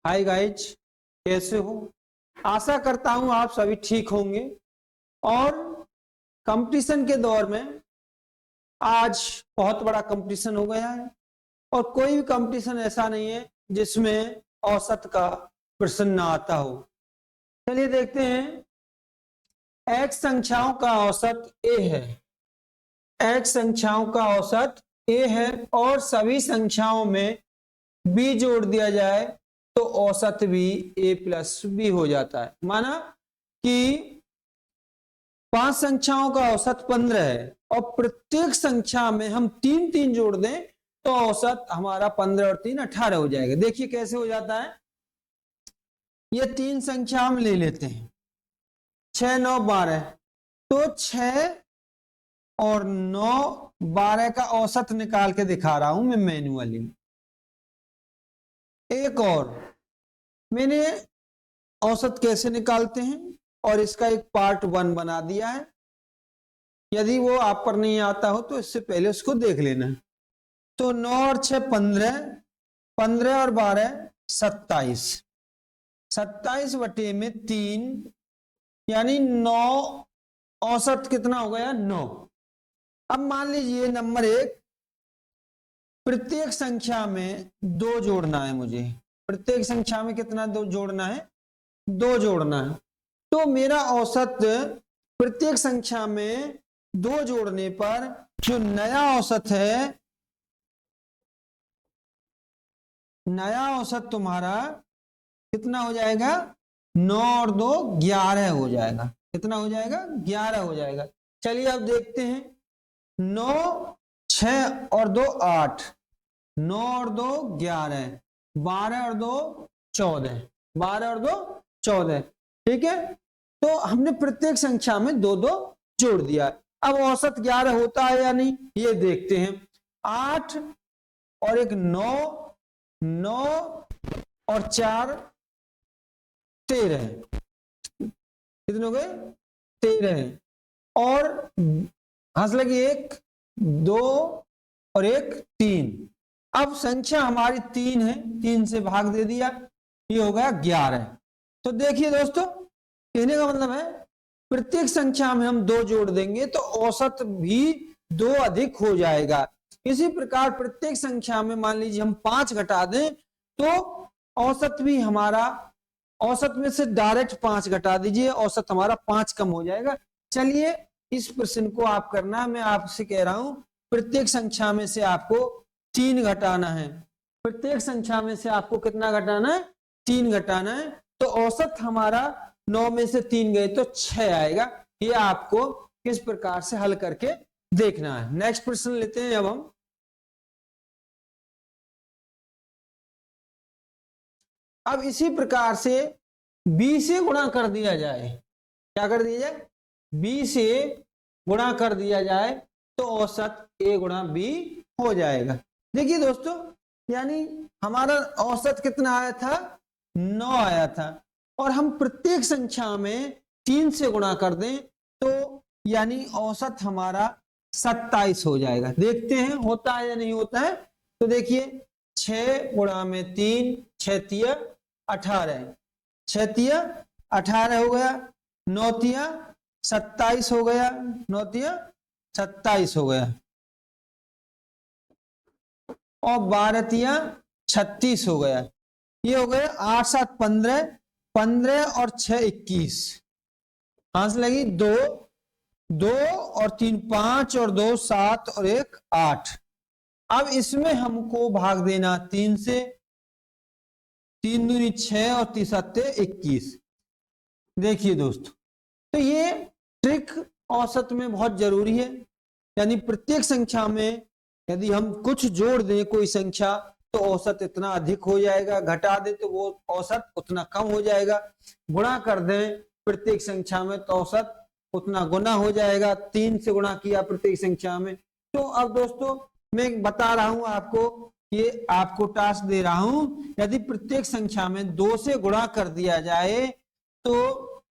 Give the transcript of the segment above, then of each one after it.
Hi guys, कैसे हो? आशा करता हूं आप सभी ठीक होंगे। और कंपटीशन के दौर में आज बहुत बड़ा कंपटीशन हो गया है और कोई भी कंपटीशन ऐसा नहीं है जिसमें औसत का प्रश्न ना आता हो। चलिए देखते हैं। x संख्याओं का औसत a है। x संख्याओं का औसत a है और सभी संख्याओं में b जोड़ दिया जाए तो औसत भी a प्लस बी हो जाता है। माना कि 5 संख्याओं का औसत 15 है और प्रत्येक संख्या में हम 3 जोड़ दें तो औसत हमारा 15 और 3 18 हो जाएगा। देखिए कैसे हो जाता है। ये 3 संख्या हम ले लेते हैं, 6 9 12। तो 6 और 9 12 का औसत निकाल के दिखा रहा हूं मैं मैन्युअली। एक और मैंने औसत कैसे निकालते हैं और इसका एक पार्ट 1 बना दिया है। यदि वो आप पर नहीं आता हो तो इससे पहले उसको देख लेना। तो 9 और 6 15, 15 और 12 27, 27 बटे में 3 यानी 9 औसत कितना हो गया 9। अब मान लीजिए नंबर 1, प्रत्येक संख्या में 2 जोड़ना है मुझे। प्रत्येक संख्या में कितना 2 जोड़ना है? 2 जोड़ना है। तो मेरा औसत प्रत्येक संख्या में 2 जोड़ने पर जो नया औसत है, नया औसत तुम्हारा कितना हो जाएगा? 9 और 2 11 हो जाएगा। कितना हो जाएगा? 11 हो जाएगा। चलिए अब देखते हैं। 9 6 और 2 8, 9 और 2 11, 12 और 2 14, 12 और 2 14। ठीक है, तो हमने प्रत्येक संख्या में 2 2 जोड़ दिया। अब औसत 11 होता है या नहीं ये देखते हैं। 8 और एक 9, 9 और 4 13, कितने हो गए? 13। और हंस लगी 1 2 और 1 3। अब संख्या हमारी 3 है, 3 से भाग दे दिया, ये हो गया 11। तो देखिए दोस्तों, कहने का मतलब है प्रत्येक संख्या में हम 2 जोड़ देंगे तो औसत भी 2 अधिक हो जाएगा। इसी प्रकार प्रत्येक संख्या में मान लीजिए हम 5 घटा दें तो औसत भी हमारा, औसत में से डायरेक्ट 5 घटा दीजिए, औसत हमारा 5 कम हो जाएगा। चलिए इस प्रश्न को आप करना, मैं आपसे कह रहा हूं प्रत्येक संख्या में से आपको 3 घटाना है। प्रत्येक संख्या में से आपको कितना घटाना है? 3 घटाना है। तो औसत हमारा 9 में से 3 गए तो 6 आएगा। ये आपको किस प्रकार से हल करके देखना है। नेक्स्ट प्रश्न लेते हैं। अब इसी प्रकार से b से गुणा कर दिया जाए। क्या कर दिया जाए? b से गुणा कर दिया जाए तो औसत a गुणा b हो जाएगा। देखिए दोस्तों, यानी हमारा औसत कितना आया था? 9 आया था और हम प्रत्येक संख्या में 3 से गुणा कर दें तो यानी औसत हमारा 27 हो जाएगा। देखते हैं होता है या नहीं होता है। तो देखिए 6 गुणा में 3, 6 तिया 18, 6 तिया 18 हो गया, 9 तिया 27 हो गया, 9 तिया 27 हो गया और 12 तिया 36 हो गया। ये हो गया 8 7 15, 15 और 6 21। आंसर लगी 2, 2 और 3 5 और 2 7 और 1 8। अब इसमें हमको भाग देना 3 से, 3 दूनी 6 और 3 सत्ते 21। देखिए दोस्तों, तो ये ट्रिक औसत में बहुत जरूरी है। यानी प्रत्येक संख्या में यदि हम कुछ जोड़ दें कोई संख्या तो औसत इतना अधिक हो जाएगा, घटा दें तो वो औसत उतना कम हो जाएगा, गुणा कर दें प्रत्येक संख्या में तो औसत उतना गुना हो जाएगा। 3 से गुणा किया प्रत्येक संख्या में। तो अब दोस्तों मैं बता रहा हूं आपको, ये आपको टास्क दे रहा हूं, यदि प्रत्येक संख्या में 2 से गुणा कर दिया जाए तो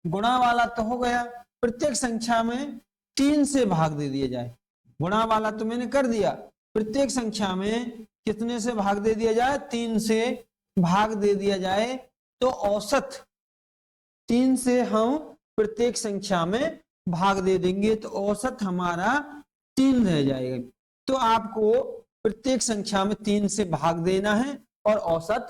गुणा वाला तो हो गया, प्रत्येक संख्या में 3 से भाग दे दिया जाए। गुणा वाला तो मैंने कर दिया, प्रत्येक संख्या में कितने से भाग दे दिया जाए? 3 से। भाग दे दिया जाए तो औसत 3 से हम प्रत्येक संख्या में भाग दे देंगे तो औसत हमारा 3 रह जाएगा। तो आपको प्रत्येक संख्या में 3 से भाग देना है और औसत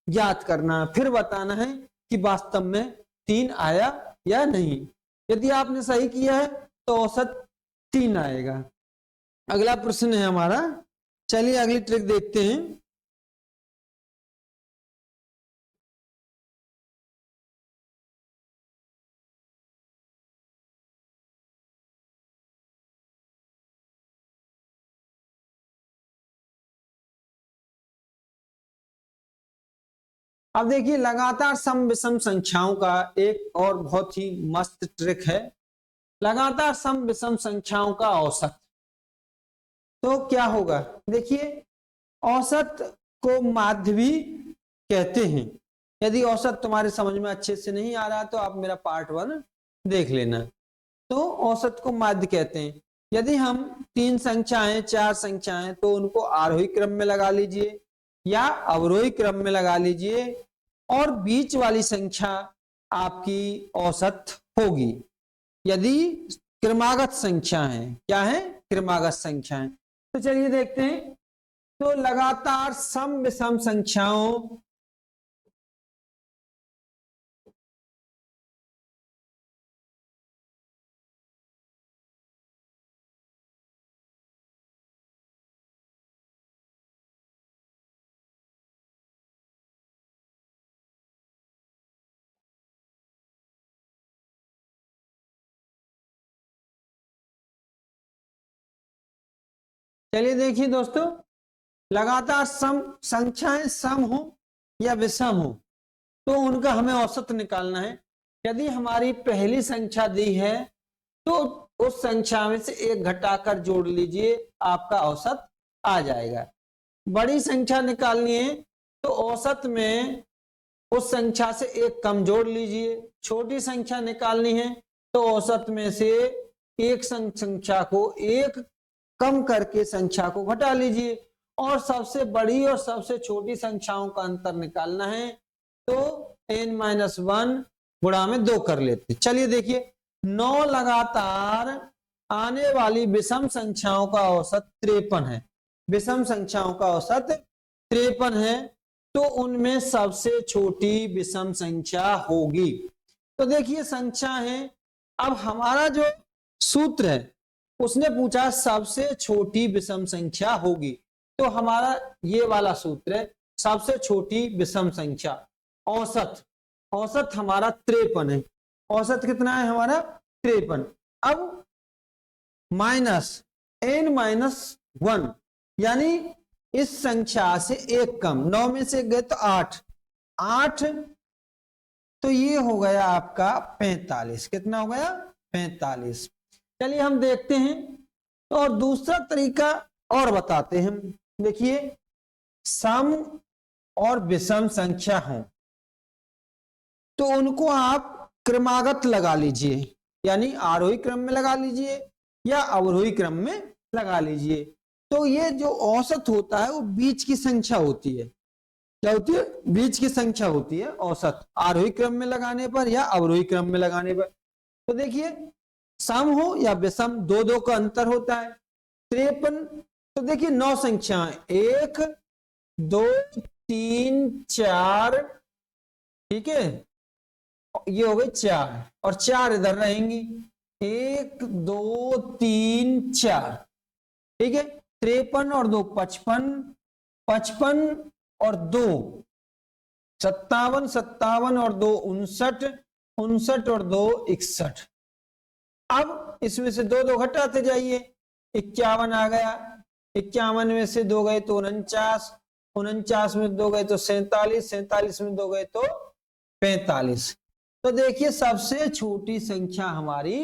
ज्ञात करना है, फिर बताना है कि वास्तव में 3 आया या नहीं। यदि आपने सही किया है तो औसत 3 आएगा। अगला प्रश्न है हमारा, चलिए अगली ट्रिक देखते हैं। अब देखिए लगातार सम विषम संख्याओं का एक और बहुत ही मस्त ट्रिक है, लगातार सम विषम संख्याओं का औसत। तो क्या होगा, देखिए औसत को माध्य भी कहते हैं। यदि औसत तुम्हारे समझ में अच्छे से नहीं आ रहा तो आप मेरा पार्ट 1 देख लेना। तो औसत को माध्य कहते हैं। यदि हम 3 संख्याएं 4 संख्याएं तो उनको आरोही क्रम में लगा लीजिए या अवरोही क्रम में लगा लीजिए और बीच वाली संख्या आपकी औसत होगी। यदि क्रमागत संख्या है, क्या है, क्रमागत संख्या है। तो चलिए देखते हैं। तो लगातार सम विषम संख्याओं चलिए देखिए दोस्तों, लगातार सम संख्याएं सम हो या विषम हो तो उनका हमें औसत निकालना है। यदि हमारी पहली संख्या दी है तो उस संख्या में से एक घटाकर जोड़ लीजिए, आपका औसत आ जाएगा। बड़ी संख्या निकालनी है तो औसत में उस संख्या से एक कम जोड़ लीजिए। छोटी संख्या निकालनी है तो औसत में से एक संख्या को एक कम करके संख्या को घटा लीजिए। और सबसे बड़ी और सबसे छोटी संख्याओं का अंतर निकालना है तो n-1 गुणा में 2 कर लेते। चलिए देखिए, 9 लगातार आने वाली विषम संख्याओं का औसत 53 है। विषम संख्याओं का औसत 53 है तो उनमें सबसे छोटी विषम संख्या होगी। तो देखिए संख्या है, अब हमारा जो सूत्र है उसने पूछा सबसे छोटी विषम संख्या होगी, तो हमारा ये वाला सूत्र है, सबसे छोटी विषम संख्या औसत। औसत हमारा 53 है। औसत कितना है हमारा 53। अब माइनस n-1 यानी इस संख्या से एक कम, 9 में से गए तो 8 तो ये हो गया आपका 45। कितना हो गया 45। चलिए हम देखते हैं तो और दूसरा तरीका और बताते हैं। देखिए सम और विषम संख्या हो तो उनको आप क्रमागत लगा लीजिए, यानी आरोही क्रम में लगा लीजिए या अवरोही क्रम में लगा लीजिए। तो ये जो औसत होता है वो बीच की संख्या होती है। क्या होती है, बीच की संख्या होती है औसत, आरोही क्रम में लगाने पर या अवरोही क्रम में लगाने पर। तो देखिए सम हो या विषम, 2 का अंतर होता है। 53, तो देखिए 9 संख्याएं 1 2 3 4, ठीक है, ये हो गई 4 और 4 इधर रहेंगी, 1 2 3 4, ठीक है। 53 और 2 55, 55 और 2 57, 57 और 2 59, 59 और 2 61। अब इसमें से 2 घटाते जाइए, 51 आ गया, 51 में से 2 गए तो 49, 49 में 2 गए तो 47, 47 में 2 गए तो 45। तो देखिए सबसे छोटी संख्या हमारी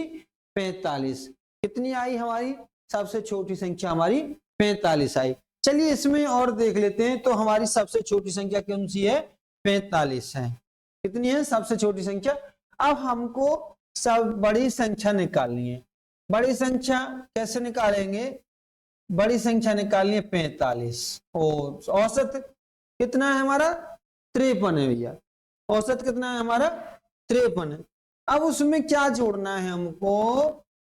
45। कितनी आई हमारी, सबसे छोटी संख्या हमारी 45 आई। चलिए इसमें और देख लेते हैं। तो हमारी सबसे छोटी संख्या कौन सी है, 45 है। कितनी है सबसे छोटी संख्या। अब हमको सब बड़ी संख्या निकालनी है। बड़ी संख्या कैसे निकालेंगे, बड़ी संख्या निकालनी है 45। और औसत कितना है हमारा 53 है भैया। औसत कितना है हमारा 53 है। अब उसमें क्या जोड़ना है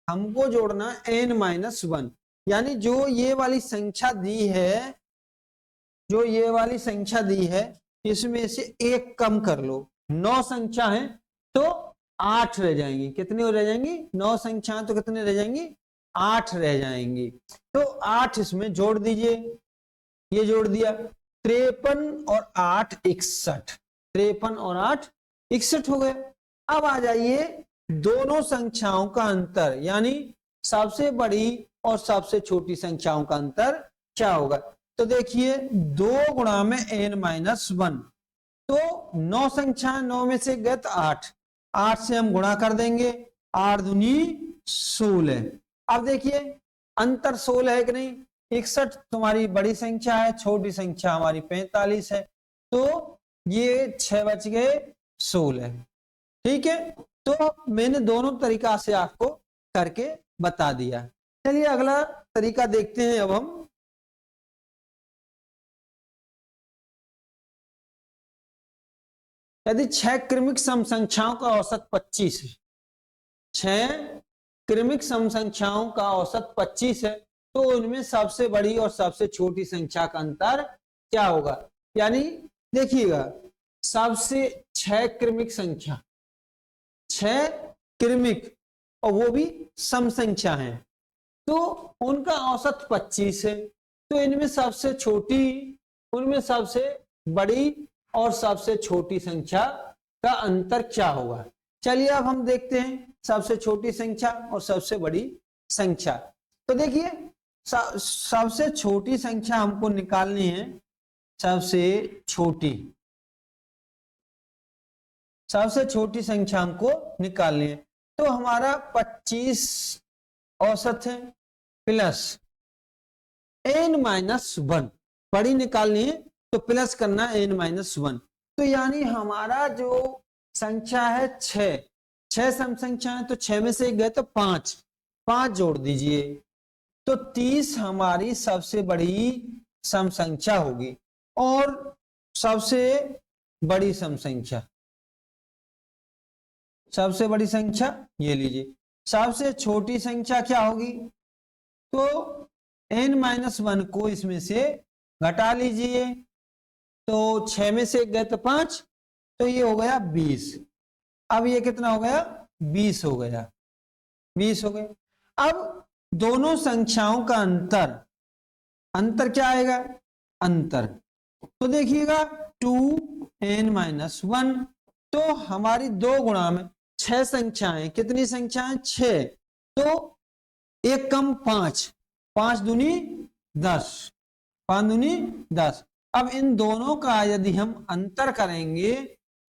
हमको जोड़ना n-1, यानी जो ये वाली संख्या दी है, जो ये वाली संख्या दी है इसमें से एक कम कर लो। 9 संख्या है तो 8 रह जाएंगी। कितनी रह जाएंगी? 9 संख्या तो कितने रह जाएंगी? 8 रह जाएंगी। तो 8 इसमें जोड़ दीजिए, ये जोड़ दिया। 53 और 8 61, 53 और 8 61 हो गए। अब आ जाइए दोनों संख्याओं का अंतर, यानी सबसे बड़ी और सबसे छोटी संख्याओं का अंतर क्या होगा। तो देखिए 2 गुणा में n-1, तो 9 संख्या, 9 में से गए तो 8 से हम गुणा कर देंगे, 8 दूनी 16। अब देखिए अंतर 16 है कि नहीं। 61 तुम्हारी बड़ी संख्या है, छोटी संख्या हमारी 45 है, तो ये 6 बच गए 16। ठीक है, तो मैंने दोनों तरीका से आपको करके बता दिया। चलिए अगला तरीका देखते हैं अब हम। यदि 6 क्रमिक सम संख्याओं का औसत 25 है, 6 क्रमिक सम संख्याओं का औसत 25 है, तो उनमें सबसे बड़ी और सबसे छोटी संख्या का अंतर क्या होगा। यानी देखिएगा सबसे 6 क्रमिक संख्या, 6 क्रमिक और वो भी सम संख्या है, तो उनका औसत 25 है, तो इनमें सबसे छोटी, उनमें सबसे बड़ी और सबसे छोटी संख्या का अंतर क्या होगा। चलिए अब हम देखते हैं सबसे छोटी संख्या और सबसे बड़ी संख्या। तो देखिए सबसे छोटी संख्या हमको निकालनी है, सबसे छोटी संख्या हमको निकालनी है। तो हमारा 25 औसत है प्लस n-1, बड़ी निकालनी है तो प्लस करना n-1। तो यानी हमारा जो संख्या है 6 सम संख्या है, तो 6 में से एक गए तो 5 जोड़ दीजिए, तो 30 हमारी सबसे बड़ी सम संख्या होगी। और सबसे बड़ी सम संख्या, सबसे बड़ी संख्या ये लीजिए। सबसे छोटी संख्या क्या होगी, तो n-1 को इसमें से घटा लीजिए, तो 6 में से गए तो 5, तो ये हो गया 20। अब ये कितना हो गया, 20 हो गया, 20 हो गए। अब दोनों संख्याओं का अंतर क्या आएगा, अंतर तो देखिएगा 2n-1, तो हमारी 2 गुणा में 6 संख्याएं, कितनी संख्याएं 6, तो एक कम 5 दूनी 10, 5 दूनी 10। अब इन दोनों का यदि हम अंतर करेंगे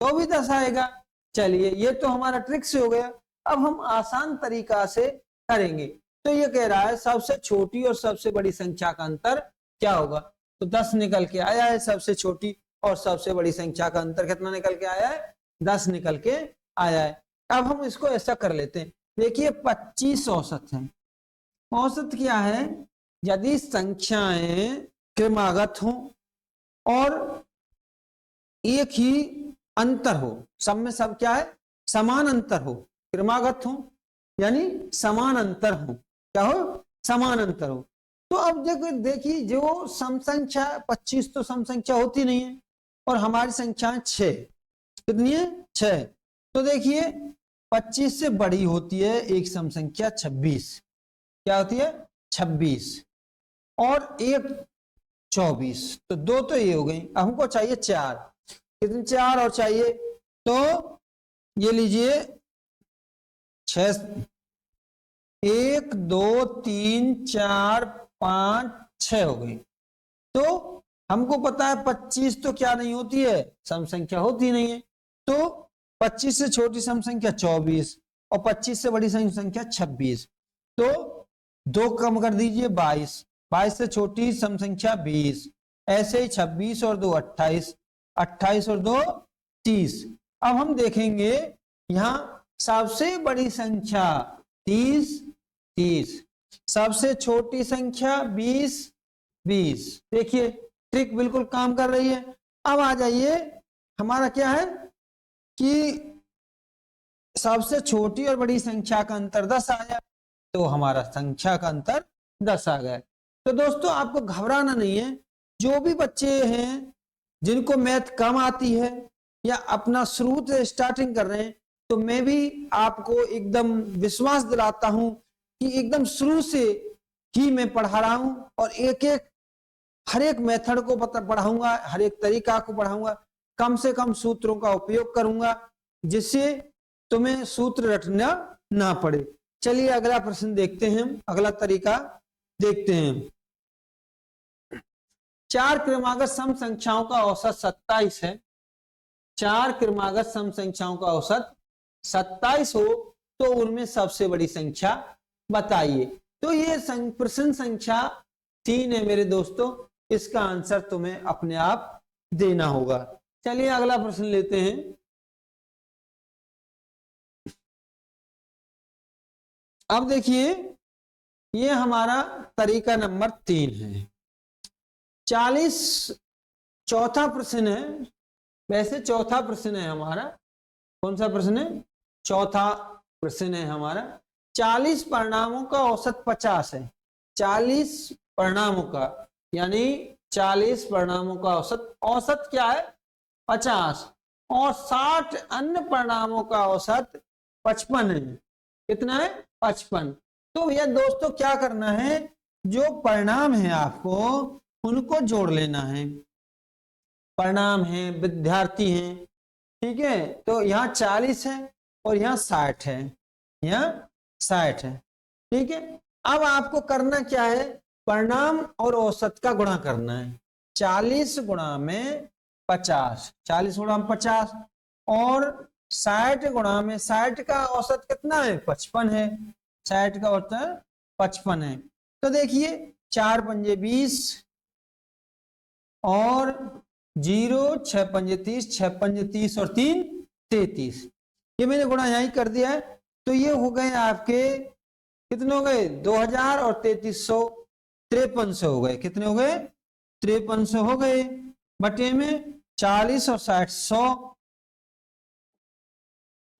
तो भी 10 आएगा। चलिए ये तो हमारा ट्रिक से हो गया। अब हम आसान तरीका से करेंगे। तो ये कह रहा है सबसे छोटी और सबसे बड़ी संख्या का अंतर क्या होगा, तो 10 निकल के आया है। सबसे छोटी और सबसे बड़ी संख्या का अंतर कितना निकल के आया है, 10 निकल के आया है। अब हम इसको ऐसा कर लेते हैं, देखिए 25 औसत है। औसत क्या है, यदि संख्याएं क्रमागत हो और एक ही अंतर हो, सब में सब क्या है, समान अंतर हो, क्रमागत हो यानी समान अंतर हो, क्या हो, समान अंतर हो। तो अब देखिए जो सम संख्या 25 तो सम संख्या होती नहीं है, और हमारी संख्या 6, कितनी है 6, तो देखिए 25 से बड़ी होती है एक सम संख्या 26, क्या होती है 26, और एक 24, तो 2 तो ये हो गई। हमको चाहिए 4, कितनी 4 और चाहिए, तो ये लीजिए 6, 1 2 3 4 5 6 हो गई। तो हमको पता है 25 तो क्या नहीं होती है, सम संख्या होती नहीं है, तो 25 से छोटी सम संख्या 24 और 25 से बड़ी सम संख्या 26, तो 2 कम कर दीजिए 22, 22 से छोटी सम संख्या 20, ऐसे ही 26 और 2 28, 28 और 2 30। अब हम देखेंगे यहां सबसे बड़ी संख्या 30, सबसे छोटी संख्या 20। देखिए ट्रिक बिल्कुल काम कर रही है। अब आ जाइए हमारा क्या है कि सबसे छोटी और बड़ी संख्या का अंतर 10 आया, तो हमारा संख्या का अंतर 10 आ गया। तो दोस्तों आपको घबराना नहीं है, जो भी बच्चे हैं जिनको मैथ कम आती है या अपना शुरू से स्टार्टिंग कर रहे हैं, तो मैं भी आपको एकदम विश्वास दिलाता हूं कि एकदम शुरू से ही मैं पढ़ा रहा हूं और एक एक हर एक मेथड को पढ़ाऊंगा, हर एक तरीका को पढ़ाऊंगा, कम से कम सूत्रों का उपयोग करूंगा जिससे तुम्हें सूत्र रटना ना पड़े। चलिए अगला प्रश्न देखते हैं, अगला तरीका देखते हैं। 4 क्रमागत सम संख्याओं का औसत 27 है। 4 क्रमागत सम संख्याओं का औसत 27 हो तो उनमें सबसे बड़ी संख्या बताइए। तो ये प्रश्न संख्या 3 है मेरे दोस्तों, इसका आंसर तुम्हें अपने आप देना होगा। चलिए अगला प्रश्न लेते हैं। अब देखिए ये हमारा तरीका नंबर 3 है। 40 चौथा प्रश्न है, वैसे चौथा प्रश्न है हमारा। कौन सा प्रश्न है? चौथा प्रश्न है हमारा। 40 परिणामों का औसत 50 है। 40 परिणामों का यानी 40 परिणामों का औसत क्या है? 50, और 60 अन्य परिणामों का औसत 55 है। कितना है? 55। तो भैया दोस्तों क्या करना है, जो परिणाम है आपको उनको जोड़ लेना है। परिणाम है, विद्यार्थी हैं, ठीक है, तो यहाँ 40 है और यहाँ 60 है, यहाँ 60 है, ठीक है। अब आपको करना क्या है, परिणाम और औसत का गुणा करना है। 40 गुणा में 50, 40 गुणा में 50, और 60 गुणा में 60 का औसत कितना है? 55 है। 60 का औसत 55 है। तो देखिए 4 पंजे 20 और 0, 6 पंजे 30, 6 पंजे 30 और 3 33। ये मैंने गुणा यहीं कर दिया है। तो ये हो गए आपके कितने हो गए? 2000 और 3300, 5300 हो गए। कितने हो गए? 5300 हो गए। बटे में 40 और 60 100,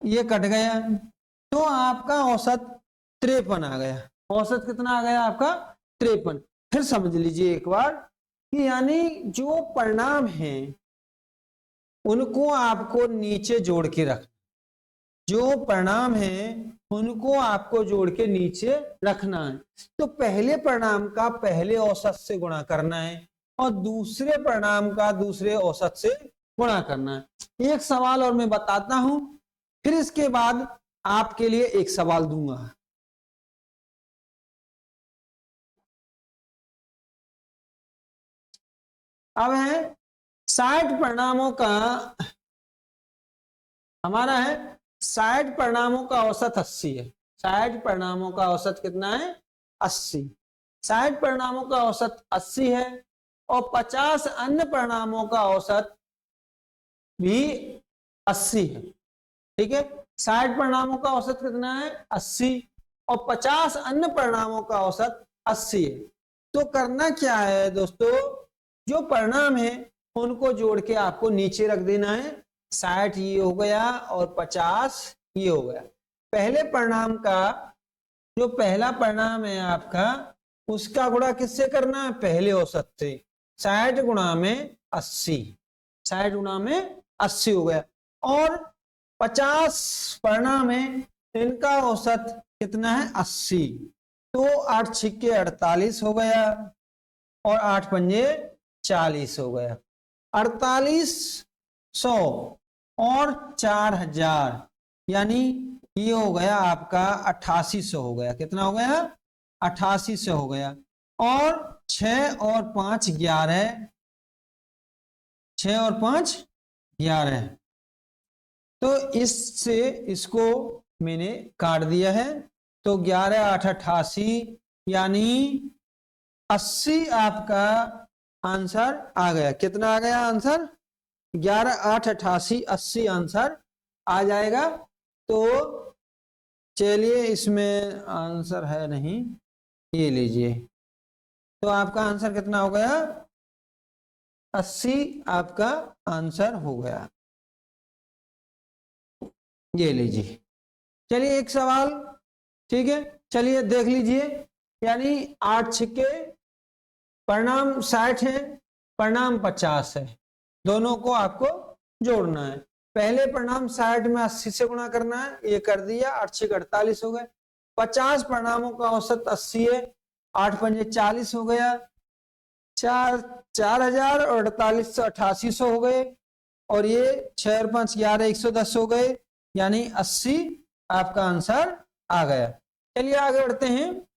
ये कट गया, तो आपका औसत 53 आ गया। औसत कितना आ गया आपका? 53। फिर समझ लीजिए एक बार कि यानी जो परिणाम है उनको आपको नीचे जोड़ के रखना। जो परिणाम है उनको आपको जोड़ के नीचे रखना है। तो पहले परिणाम का पहले औसत से गुणा करना है और दूसरे परिणाम का दूसरे औसत से गुणा करना है। एक सवाल और मैं बताता हूं, फिर इसके बाद आपके लिए एक सवाल दूंगा। अब है 60 परिणामों का, हमारा है 60 परिणामों का औसत 80 है। 60 परिणामों का औसत कितना है? 80। 60 परिणामों का औसत 80 है और 50 अन्य परिणामों का औसत भी 80 है, ठीक है। 60 परिणामों का औसत कितना है? 80, और 50 अन्य परिणामों का औसत 80 है। तो करना क्या है दोस्तों, जो परिणाम है उनको जोड़ के आपको नीचे रख देना है। 60 ये हो गया और 50 ये हो गया। पहले परिणाम का जो पहला परिणाम है आपका, उसका गुणा किससे करना है? पहले औसत से। 60 गुणा में 80, 60 गुणा में 80 हो गया। और 50 परिणाम है, इनका औसत कितना है? 80। तो 8 छिक्के 48 हो गया और 8 पंजे 40 हो गया। 4800 और 4000 यानी ये हो गया आपका 8800 हो गया। कितना हो गया? 8800 हो गया। और 6 और 5 11, 6 और 5 11। तो इससे इसको मैंने काट दिया है। तो 11 8 88 यानी 80 आपका आंसर आ गया। कितना आ गया आंसर? 11 8 88 80 आंसर आ जाएगा। तो चलिए इसमें आंसर है नहीं, ये लीजिए। तो आपका आंसर कितना हो गया? 80 आपका आंसर हो गया। ये लीजिए। चलिए एक सवाल, ठीक है, चलिए देख लीजिए। यानी 8 छक्के परिणाम 60 है, परिणाम 50 है, दोनों को आपको जोड़ना है। पहले परिणाम 60 में 80 से गुणा करना है, ये कर दिया, 8 छक 48 हो गए। 50 परिणामों का औसत 80 है, 8 पंजे 40 हो गया, 4000 और 48 8800 हो गए, और ये 6 और 5 11 110 हो गए, यानी 80 आपका आंसर आ गया। चलिए आगे बढ़ते हैं।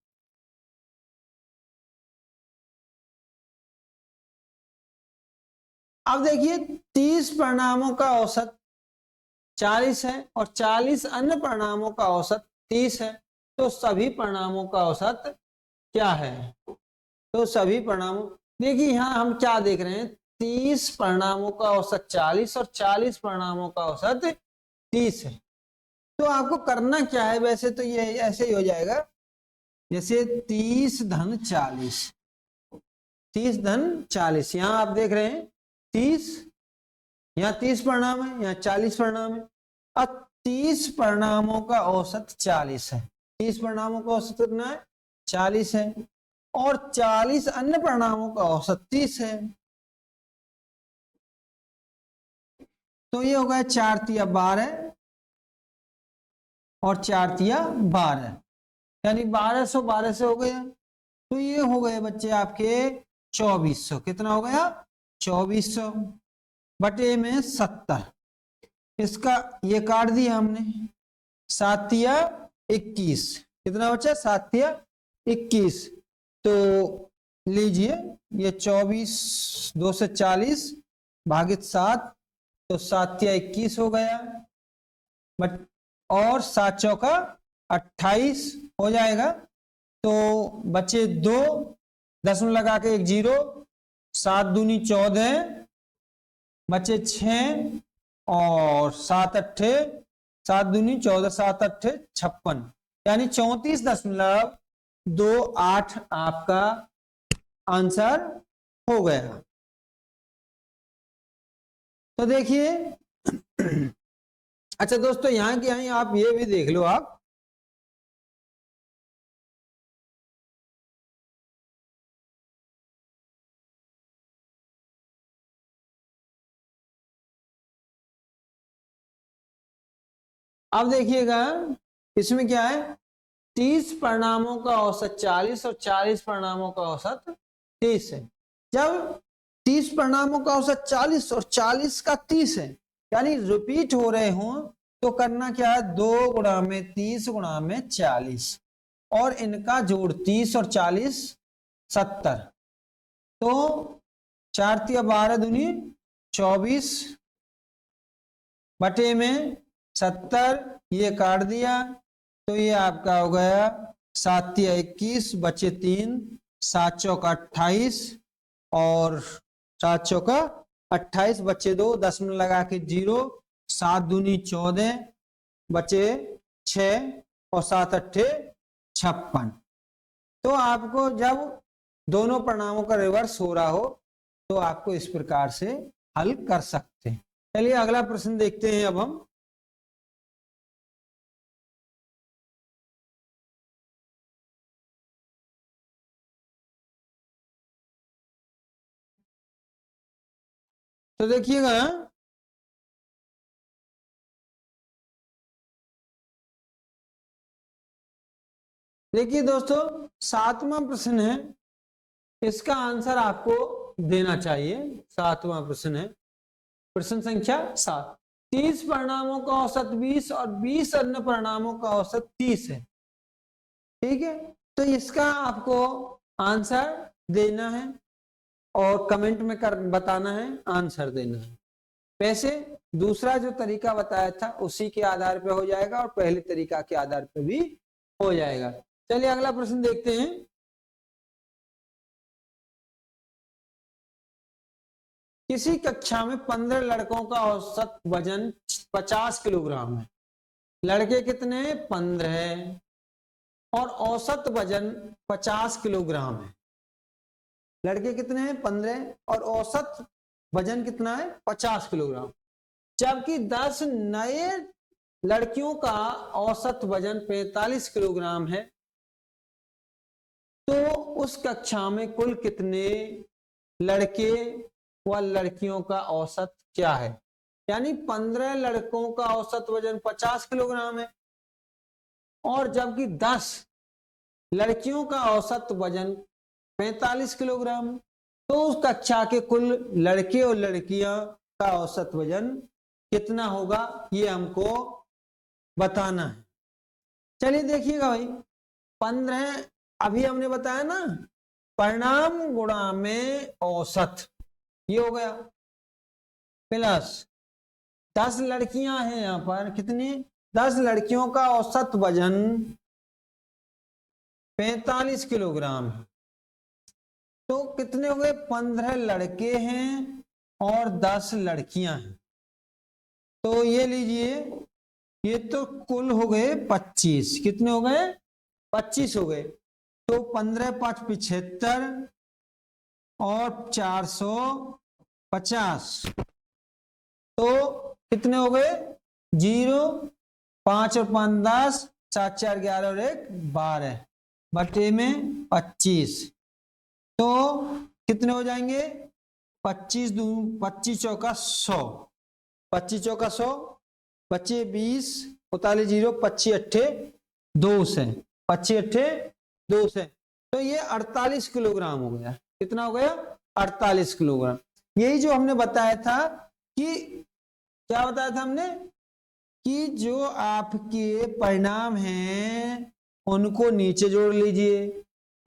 अब देखिए 30 परिणामों का औसत 40 है और 40 अन्य परिणामों का औसत 30 है, तो सभी परिणामों का औसत क्या है? तो सभी परिणामों, देखिए यहां हम क्या देख रहे हैं, 30 परिणामों का औसत 40 और 40 परिणामों का औसत 30 है। तो आपको करना क्या है, वैसे तो ये ऐसे ही हो जाएगा, जैसे 30 धन 40, 30 धन 40, यहां आप देख रहे हैं 30, यहाँ 30 परिणाम है, यहाँ 40 परिणाम है। अब 30 परिणामों का औसत 40 है, 30 परिणामों का औसत कितना है, 40 है, और 40 अन्य परिणामों का औसत 30 है। तो ये हो गया 4 तिया 12 और 4 तिया 12, यानी 1200 12 से हो गया। तो ये हो गए बच्चे आपके 2400, कितना हो गया, 2400 बटे में 70, इसका ये काट दिया हमने, 7 तिया 21, कितना बचा, 7 तिया 21। तो लीजिए ये 24 2 से 40 भागित 7, तो 7 तिया 21 हो गया, बट और 7 चौका 28 हो जाएगा। तो बचे 2, दशमलव लगा के 1 0, 7 दूनी 14, बचे 6 और 7 अट्ठे 7 दूनी 14, 7 अट्ठे 56, यानी 34.28 आपका आंसर हो गया। तो देखिए अच्छा दोस्तों, यहां के यहां आप ये भी देख लो, अब देखिएगा इसमें क्या है, 30 परिणामों का औसत 40 और 40 परिणामों का औसत 30 है। जब 30 परिणामों का औसत 40 और 40 का 30 है, यानी रिपीट हो रहे हों, तो करना क्या है, 2 गुणा में 30 गुणा में 40, और इनका जोड़ 30 और 40 70, तो 4 तिया 12 दूनी 24 बटे में 70, ये काट दिया, तो ये आपका हो गया 7 तिया 21 बचे 3, 7 चौका 28 और 7 चौका 28 बचे 2, दशमलव लगा के 0, 7 दूनी 14 बचे 6 और 7 अट्ठे 56। तो आपको जब दोनों परिणामों का रिवर्स हो रहा हो, तो आपको इस प्रकार से हल कर सकते हैं। चलिए अगला प्रश्न देखते हैं अब हम। तो देखिएगा, देखिए दोस्तों 7वां प्रश्न है, इसका आंसर आपको देना चाहिए। 7वां प्रश्न है, प्रश्न संख्या 7, 30 परिणामों का औसत 20 और 20 अन्य परिणामों का औसत 30 है, ठीक है। तो इसका आपको आंसर देना है और कमेंट में बताना है, आंसर देना है। वैसे दूसरा जो तरीका बताया था उसी के आधार पे हो जाएगा और पहले तरीका के आधार पे भी हो जाएगा। चलिए अगला प्रश्न देखते हैं। किसी कक्षा में 15 लड़कों का औसत वजन 50 किलोग्राम है, लड़के कितने, 15, और औसत वजन 50 किलोग्राम है। लड़के कितने हैं, 15, और औसत वजन कितना है, 50 किलोग्राम। जबकि 10 नए लड़कियों का औसत वजन 45 किलोग्राम है, तो उस कक्षा में कुल कितने लड़के व लड़कियों का औसत क्या है? यानी 15 लड़कों का औसत वजन 50 किलोग्राम है और जबकि 10 लड़कियों का औसत वजन 45 किलोग्राम, तो उस कक्षा के कुल लड़के और लड़कियां का औसत वजन कितना होगा, ये हमको बताना है। चलिए देखिएगा भाई, 15 अभी हमने बताया ना, परिणाम गुणा में औसत, ये हो गया, प्लस 10 लड़कियां हैं यहां पर, कितनी, 10 लड़कियों का औसत वजन 45 किलोग्राम है, तो कितने हो गए, 15 लड़के हैं और 10 लड़कियां हैं, तो ये लीजिए, ये तो कुल हो गए 25, कितने हो गए, 25 हो गए, तो 15 5 75 और 450, तो कितने हो गए, 0, 5 और 5 10, 4 4 11 और 1 12 बटे में 25, तो कितने हो जाएंगे, 25 दूं 25 चौका 100, 25 चौका 100, 25 20, 45 0, 25 अट्ठे 2 से, 25 अट्ठे 2 से, तो ये 48 किलोग्राम हो गया, कितना हो गया, 48 किलोग्राम। यही जो हमने बताया था कि, क्या बताया था हमने, कि जो आपके परिणाम हैं उनको नीचे जोड़ लीजिए,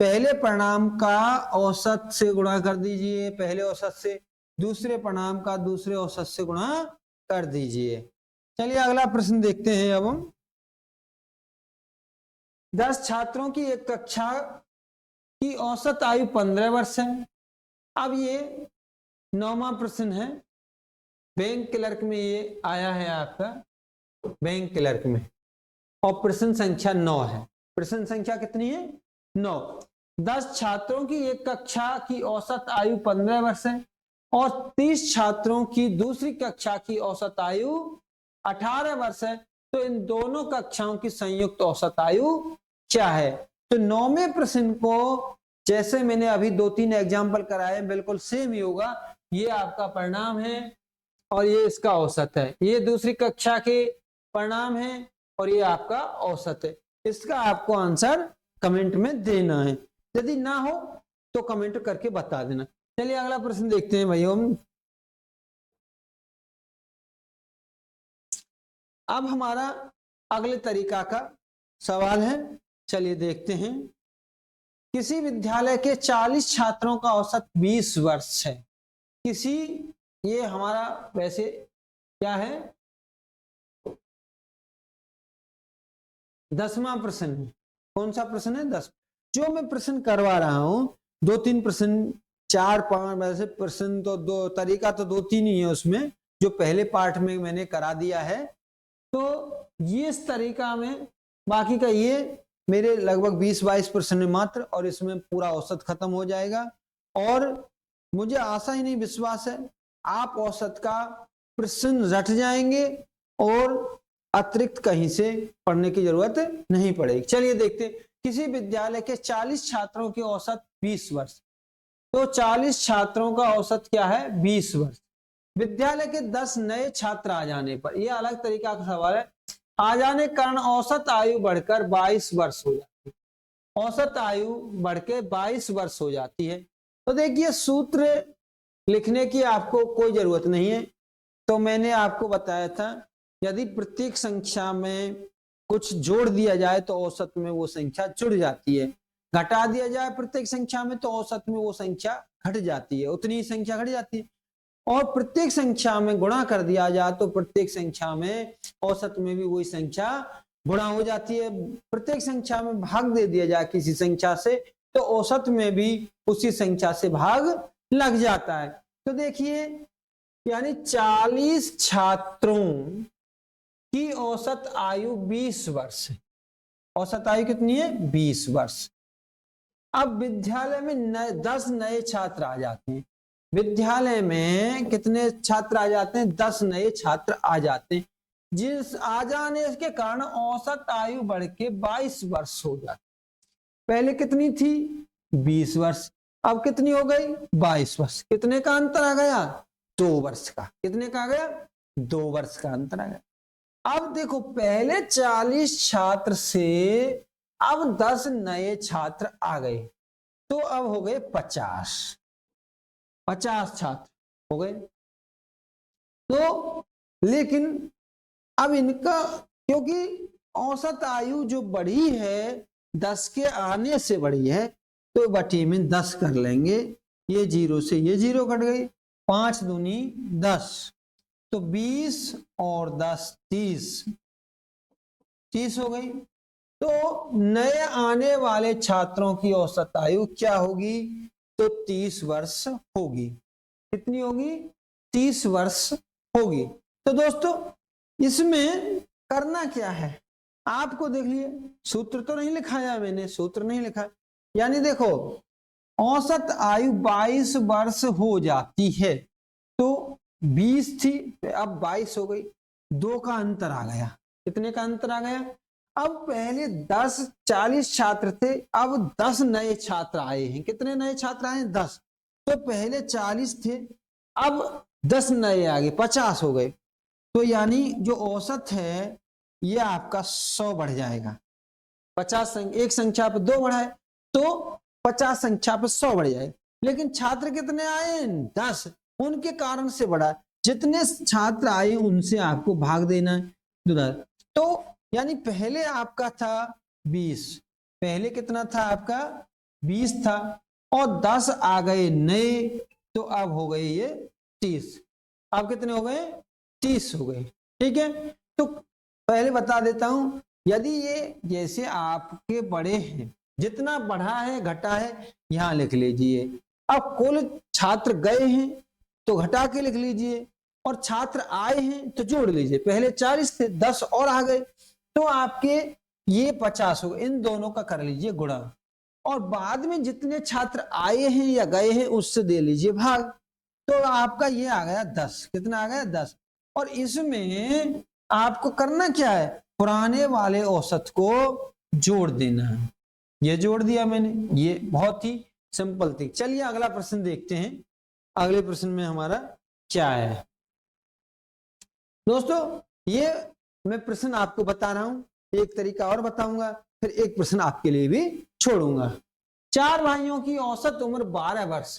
पहले परिणाम का औसत से गुणा कर दीजिए, पहले औसत से, दूसरे परिणाम का दूसरे औसत से गुणा कर दीजिए। चलिए अगला प्रश्न देखते हैं। अब हम 10 छात्रों की एक कक्षा की औसत आयु 15 वर्ष है। अब ये 9वां प्रश्न है, बैंक क्लर्क में ये आया है आपका, बैंक क्लर्क में, और प्रश्न संख्या 9 है। प्रश्न संख्या कितनी है, 9। 10 छात्रों की एक कक्षा की औसत आयु 15 वर्ष है और 30 छात्रों की दूसरी कक्षा की औसत आयु 18 वर्ष है, तो इन दोनों कक्षाओं की संयुक्त औसत आयु क्या है? तो 9वें प्रश्न को जैसे मैंने अभी 2-3 एग्जाम्पल कराए बिल्कुल सेम ही होगा। ये आपका परिणाम है और ये इसका औसत है, ये दूसरी कक्षा के परिणाम है और ये आपका औसत है। इसका आपको आंसर कमेंट में देना है, यदि ना हो तो कमेंट करके बता देना। चलिए अगला प्रश्न देखते हैं भाइयों। अब हमारा अगले तरीका का सवाल है, चलिए देखते हैं। किसी विद्यालय के 40 छात्रों का औसत 20 वर्ष है। किसी, ये हमारा वैसे क्या है, 10वां प्रश्न है। कौन सा प्रश्न है, 10। जो मैं प्रश्न करवा रहा हूं 2-3 प्रश्न, 4-5 वैसे प्रश्न, तो दो तरीका तो 2-3 ही है उसमें, जो पहले पार्ट में मैंने करा दिया है, तो ये इस तरीका में, बाकी का ये मेरे लगभग 20-22 प्रश्न मात्र, और इसमें पूरा औसत खत्म हो जाएगा। और मुझे आशा ही नहीं विश्वास है आप औसत का प्रश्न रट जाएंगे और अतिरिक्त कहीं से पढ़ने की जरूरत नहीं पड़ेगी। चलिए देखते हैं। किसी विद्यालय के 40 छात्रों की औसत 20 वर्ष, तो 40 छात्रों का औसत क्या है, 20 वर्ष। विद्यालय के 10 नए छात्र आ जाने पर, यह अलग तरीका का सवाल है, आ जाने के कारण औसत आयु बढ़कर 22 वर्ष हो जाती है। औसत आयु बढ़ के 22 वर्ष हो जाती है। तो देखिए सूत्र लिखने की आपको कोई जरूरत नहीं है। तो मैंने आपको बताया था, यदि प्रत्येक संख्या में कुछ जोड़ दिया जाए तो औसत में वो संख्या जुड़ जाती है, घटा दिया जाए प्रत्येक संख्या में तो औसत में वो संख्या घट जाती है, उतनी ही संख्या घट जाती है। और प्रत्येक संख्या में गुणा कर दिया जाए तो प्रत्येक संख्या में औसत में भी वही संख्या गुणा हो जाती है। प्रत्येक संख्या में भाग दे दिया जाए किसी संख्या से तो औसत में भी उसी संख्या से भाग लग जाता है। तो देखिए, यानी 40 छात्रों की औसत आयु 20 वर्ष है। औसत आयु कितनी है, 20 वर्ष। अब विद्यालय में 10 नए छात्र आ जाते हैं। विद्यालय में कितने छात्र आ जाते हैं, 10 नए छात्र आ जाते हैं। जिस आ जाने के कारण औसत आयु बढ़ के 22 वर्ष हो जाती। पहले कितनी थी? 20 वर्ष। अब कितनी हो गई? 22 वर्ष। कितने का अंतर आ गया? 2 वर्ष का। कितने का आ गया? 2 वर्ष का अंतर आ गया। अब देखो, पहले 40 छात्र से अब 10 नए छात्र आ गए, तो अब हो गए 50 छात्र हो गए। तो लेकिन अब इनका, क्योंकि औसत आयु जो बढ़ी है 10 के आने से बढ़ी है, तो बटी में 10 कर लेंगे। ये 0 से ये 0 कट गई, 5 दूनी 10, तो 20 और 10 30 हो गई। तो नए आने वाले छात्रों की औसत आयु क्या होगी? तो 30 वर्ष होगी। कितनी होगी? 30 वर्ष होगी। तो दोस्तों, इसमें करना क्या है, आपको देख लिए, सूत्र तो नहीं लिखाया मैंने, सूत्र नहीं लिखा। यानी देखो, औसत आयु 22 वर्ष हो जाती है, तो 20 थी, अब 22 हो गई, 2 का अंतर आ गया। कितने का अंतर आ गया? अब पहले 40 छात्र थे, अब 10 नए छात्र आए हैं। कितने नए छात्र आए हैं? 10। तो पहले 40 थे, अब 10 नए आ गए, 50 हो गए। तो यानी जो औसत है ये आपका 100 बढ़ जाएगा। 50 एक संख्या पर 2 बढ़ाए तो 50 संख्या पर 100 बढ़ जाए। लेकिन छात्र कितने आए? 10। उनके कारण से बढ़ा। जितने छात्र आए उनसे आपको भाग देना है। तो यानी पहले आपका था 20, पहले कितना था आपका? 20 था, और 10 आ गए नए, तो अब हो गए ये 30। अब कितने हो गए? 30 हो गए। ठीक है, तो पहले बता देता हूं, यदि ये जैसे आपके बड़े हैं, जितना बढ़ा है घटा है यहां लिख लीजिए। अब कुल छात्र गए हैं तो घटा के लिख लीजिए, और छात्र आए हैं तो जोड़ लीजिए। पहले 40 थे, 10 और आ गए, तो आपके ये 50 हो गए। इन दोनों का कर लीजिए गुणा, और बाद में जितने छात्र आए हैं या गए हैं उससे दे लीजिए भाग। तो आपका ये आ गया 10। कितना आ गया? 10। और इसमें आपको करना क्या है? पुराने वाले औसत को जोड़ देना है। ये जोड़ दिया मैंने, ये बहुत ही सिंपल थी। चलिए अगला प्रश्न देखते हैं। अगले प्रश्न में हमारा क्या है दोस्तों? ये मैं प्रश्न आपको बता रहा हूं, एक तरीका और बताऊंगा, फिर एक प्रश्न आपके लिए भी छोड़ूंगा। 4 भाइयों की औसत उम्र 12 वर्ष।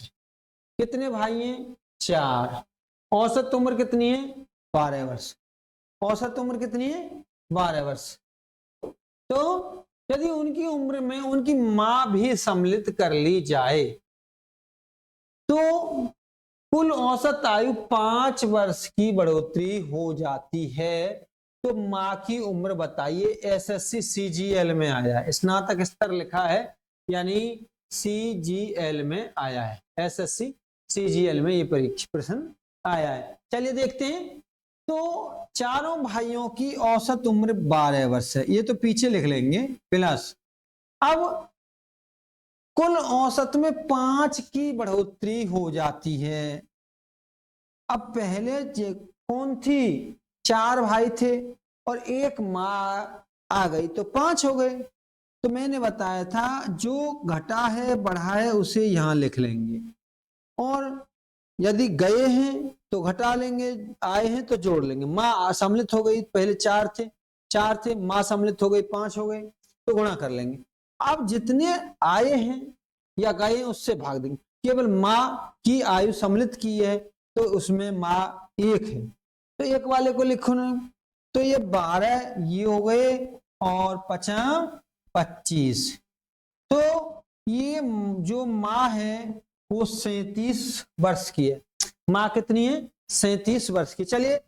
कितने भाई हैं? 4। औसत उम्र कितनी है? 12 वर्ष। औसत उम्र कितनी है? 12 वर्ष। तो यदि उनकी उम्र में उनकी मां भी सम्मिलित कर ली जाए, तो कुल औसत आयु 5 वर्ष की बढ़ोतरी हो जाती है। तो मां की उम्र बताइए। एसएससी सीजीएल में आया है, स्नातक स्तर लिखा है, यानी सीजीएल में आया है। एसएससी सीजीएल में ये परीक्षा प्रश्न आया है। चलिए देखते हैं। तो चारों भाइयों की औसत उम्र 12 वर्ष है, ये तो पीछे लिख लेंगे प्लस। अब कुल औसत में 5 की बढ़ोतरी हो जाती है। अब पहले कौन थी? 4 भाई थे और एक मां आ गई, तो 5 हो गए। तो मैंने बताया था जो घटा है बढ़ा है उसे यहां लिख लेंगे, और यदि गए हैं तो घटा लेंगे, आए हैं तो जोड़ लेंगे। मां सम्मिलित हो गई, पहले 4 थे, मां सम्मिलित हो गई 5 हो गए, तो गुणा कर लेंगे। अब जितने आए हैं या गए हैं उससे भाग देंगे। केवल मां की आयु सम्मिलित की है तो उसमें मां 1 है, तो 1 वाले को लिखो ना। तो ये 12 ये हो गए, और 50 25। तो ये जो मां है वो 37 वर्ष की है। मां कितनी है? 37 वर्ष की। चलिए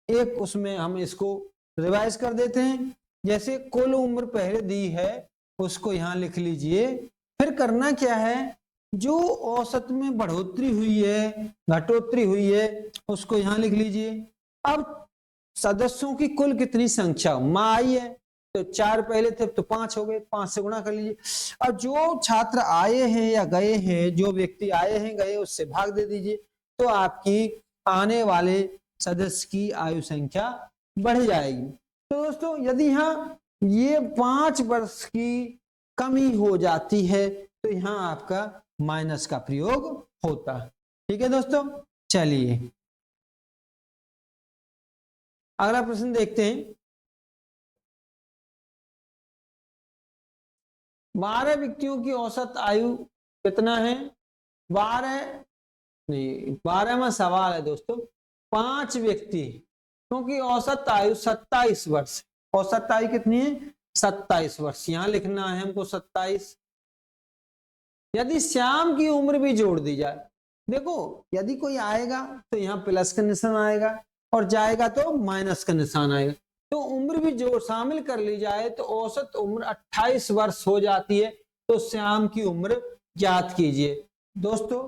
एक उसमें हम इसको रिवाइज कर देते हैं। जैसे कुल उम्र पहले दी है उसको यहां लिख लीजिए। फिर करना क्या है? जो औसत में बढ़ोतरी हुई है, घटोतरी हुई है, उसको यहां लिख लीजिए। अब सदस्यों की कुल कितनी संख्या? मां आई है तो 4 पहले थे तो 5 हो गए, 5 से गुणा कर लीजिए। और जो छात्र आए हैं या गए हैं, जो व्यक्ति आए हैं गए उससे भाग दे दीजिए, तो आपकी आने वाले सदस्य की आयु संख्या बढ़ जाएगी। तो दोस्तों यदि यहाँ ये 5 वर्ष की कमी हो जाती है तो यहाँ आपका माइनस का प्रयोग होता है। ठीक है दोस्तों, चलिए अगला प्रश्न देखते हैं। 12 व्यक्तियों की औसत आयु कितना है? 12वां सवाल है दोस्तों। 5 व्यक्ति, क्योंकि औसत आयु 27 वर्ष, औसत आयु कितनी है? 27 वर्ष, यहां लिखना है हमको 27। यदि श्याम की उम्र भी जोड़ दी जाए, देखो यदि कोई आएगा तो यहाँ प्लस का निशान आएगा और जाएगा तो माइनस का निशान आएगा, तो उम्र भी जो शामिल कर ली जाए तो औसत उम्र 28 वर्ष हो जाती है। तो श्याम की उम्र ज्ञात कीजिए। दोस्तों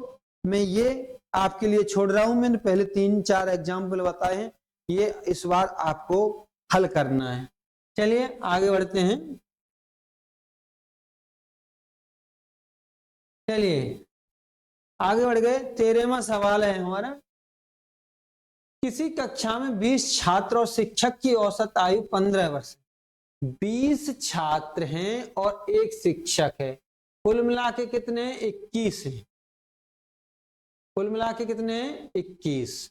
मैं ये आपके लिए छोड़ रहा हूं, मैंने पहले 3-4 एग्जाम्पल बताए हैं, ये इस बार आपको हल करना है। चलिए आगे बढ़ते हैं। चलिए आगे बढ़ गए। 13वां सवाल है हमारा। किसी कक्षा में 20 छात्र और शिक्षक की औसत आयु 15 वर्ष। 20 छात्र हैं और एक शिक्षक है, कुल मिला के कितने? 21 हैं। कुल मिला के कितने? 21।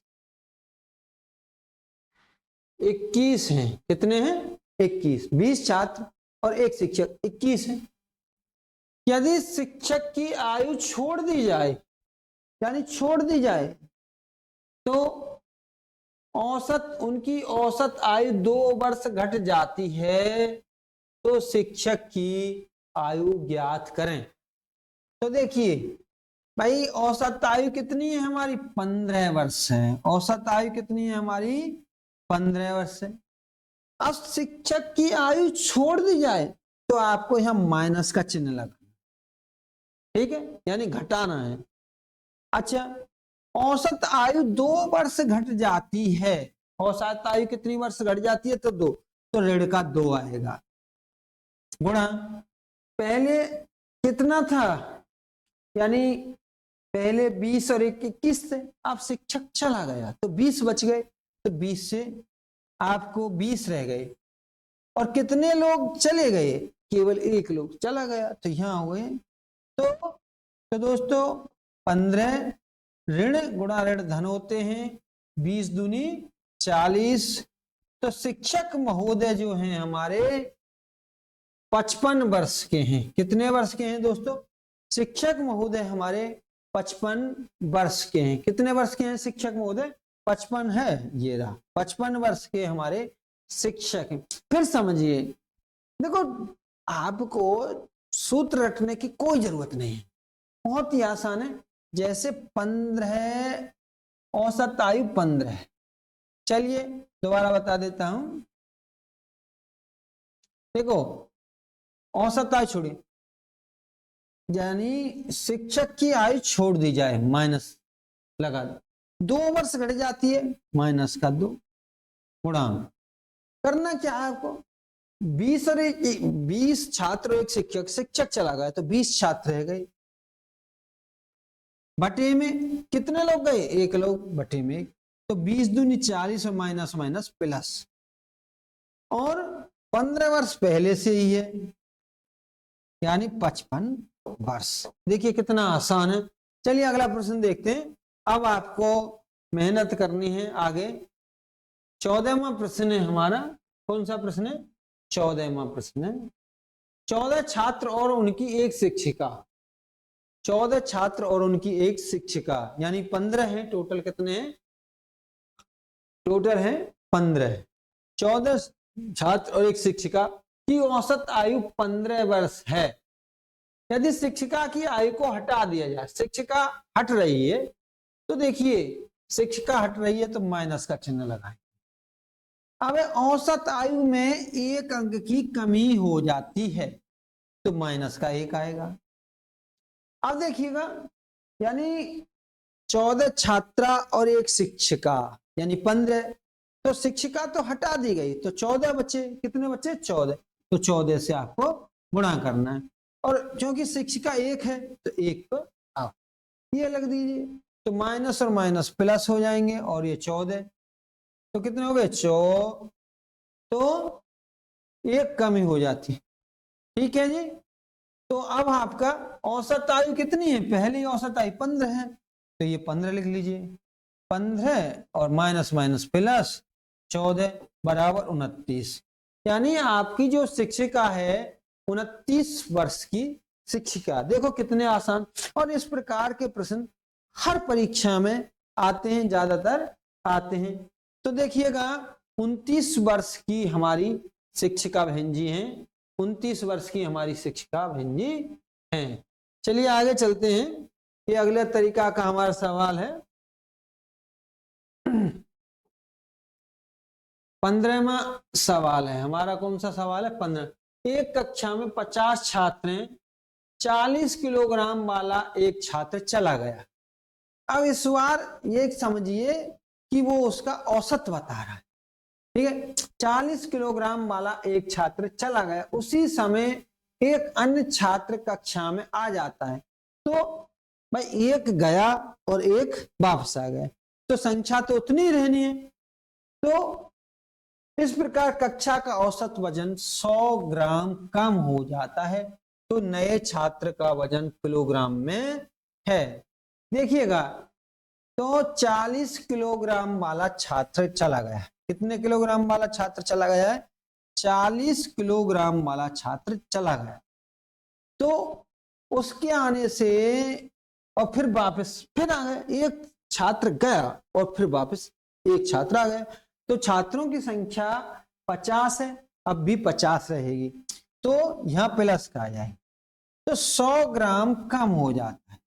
21 हैं। कितने हैं? 21। 20 छात्र और एक शिक्षक, 21 हैं। यदि शिक्षक की आयु छोड़ दी जाए, यानी छोड़ दी जाए, तो औसत उनकी औसत आयु 2 वर्ष घट जाती है। तो शिक्षक की आयु ज्ञात करें। तो देखिए भाई औसत आयु कितनी है हमारी? 15 वर्ष है। औसत आयु कितनी है हमारी? 15 वर्ष है। अब शिक्षक की आयु छोड़ दी जाए तो आपको यहां माइनस का चिन्ह लगाना, ठीक है, यानी घटाना है। अच्छा, औसत आयु 2 वर्ष घट जाती है। औसत आयु कितनी वर्ष घट जाती है? तो 2, तो ऋण का 2 आएगा, गुणा पहले कितना था, यानी पहले 20 और 21 थे, अब शिक्षक चला गया तो 20 बच गए, तो 20 से आपको 20 रह गए। और कितने लोग चले गए? केवल 1 लोग चला गया, तो यहां हुए तो दोस्तों 15 ऋण गुणा ऋण धन होते हैं, 20 दूनी 40। तो शिक्षक महोदय जो हैं हमारे 55 वर्ष के हैं। कितने वर्ष के हैं दोस्तों? शिक्षक महोदय हमारे 55 वर्ष के हैं। कितने वर्ष के हैं शिक्षक महोदय? 55 है, ये रहा 55 वर्ष के हमारे शिक्षक हैं। फिर समझिए, देखो आपको सूत्र रटने की कोई जरूरत नहीं है, बहुत ही आसान है। जैसे 15 औसत आयु 15, चलिए दोबारा बता देता हूं। देखो औसत आयु छोड़िए, यानी शिक्षक की आयु छोड़ दी जाए, माइनस लगा दो, 2 वर्ष घट जाती है, माइनस का 2, गुणा करना क्या है आपको? 20 और 20 छात्र एक शिक्षक, शिक्षक चला गया तो 20 छात्र रह गए, बटे में कितने लोग गए? 1 लोग, बटे में 1, तो 20 दूनी 40 और माइनस माइनस प्लस, और 15 वर्ष पहले से ही है, यानी 55 वर्ष। देखिए कितना आसान है। चलिए अगला प्रश्न देखते हैं। अब आपको मेहनत करनी है आगे। 14वां प्रश्न है हमारा। कौन सा प्रश्न है? 14वां प्रश्न है। 14 छात्र और उनकी एक शिक्षिका, 14 छात्र और उनकी एक शिक्षिका, यानी 15 है टोटल। कितने हैं? टोटल है 15। 14 छात्र और एक शिक्षिका की औसत आयु 15 वर्ष है। यदि शिक्षिका की आयु को हटा दिया जाए, शिक्षिका हट रही है, तो देखिए शिक्षिका हट रही है तो माइनस का चिन्ह लगाएं। अब औसत आयु में 1 अंक की कमी हो जाती है तो माइनस का 1 आएगा। अब देखिएगा, यानी 14 छात्रा और एक शिक्षिका, यानी 15, तो शिक्षिका तो हटा दी गई तो 14 बचे। कितने बचे? 14। तो 14 से आपको गुणा करना है, और क्योंकि शिक्षिका 1 है तो 1 को आप ये लग दीजिए, तो माइनस और माइनस प्लस हो जाएंगे, और ये 14, तो कितने हो गए? तो एक कमी हो जाती। ठीक है जी। तो अब आपका औसत आयु कितनी है? पहली औसत आयु 15 है, तो ये 15 लिख लीजिए। 15 और माइनस माइनस प्लस 14 बराबर 29। यानी आपकी जो शिक्षिका है 29 वर्ष की शिक्षिका। देखो कितने आसान। और इस प्रकार के प्रश्न हर परीक्षा में आते हैं, ज्यादातर आते हैं। तो देखिएगा 29 वर्ष की हमारी शिक्षिका बहन जी हैं, 29 वर्ष की हमारी शिक्षिका बहन जी हैं। चलिए आगे चलते हैं। ये अगले तरीका का हमारा सवाल है। 15वां सवाल है हमारा। कौन सा सवाल है? 15। एक कक्षा में 50 छात्र हैं, 40 किलोग्राम वाला एक छात्र चला गया। अब इस बार ये समझिए कि वो उसका औसत बता रहा है। ठीक है, 40 किलोग्राम वाला एक छात्र चला गया। उसी समय एक अन्य छात्र कक्षा में आ जाता है। तो भाई एक गया और एक वापस आ गया, तो संख्या तो उतनी रहनी है। तो इस प्रकार कक्षा का औसत वजन 100 ग्राम कम हो जाता है। तो नए छात्र का वजन किलोग्राम में है। देखिएगा, तो 40 किलोग्राम वाला छात्र चला गया। कितने किलोग्राम वाला छात्र चला गया है? 40 किलोग्राम वाला छात्र चला गया। तो उसके आने से और फिर वापस फिर आ गया। एक छात्र गया और फिर वापस एक छात्र आ गया। तो छात्रों की संख्या 50 है, अब भी 50 रहेगी। तो यहां प्लस का आ जाए तो 100 ग्राम कम हो जाता है।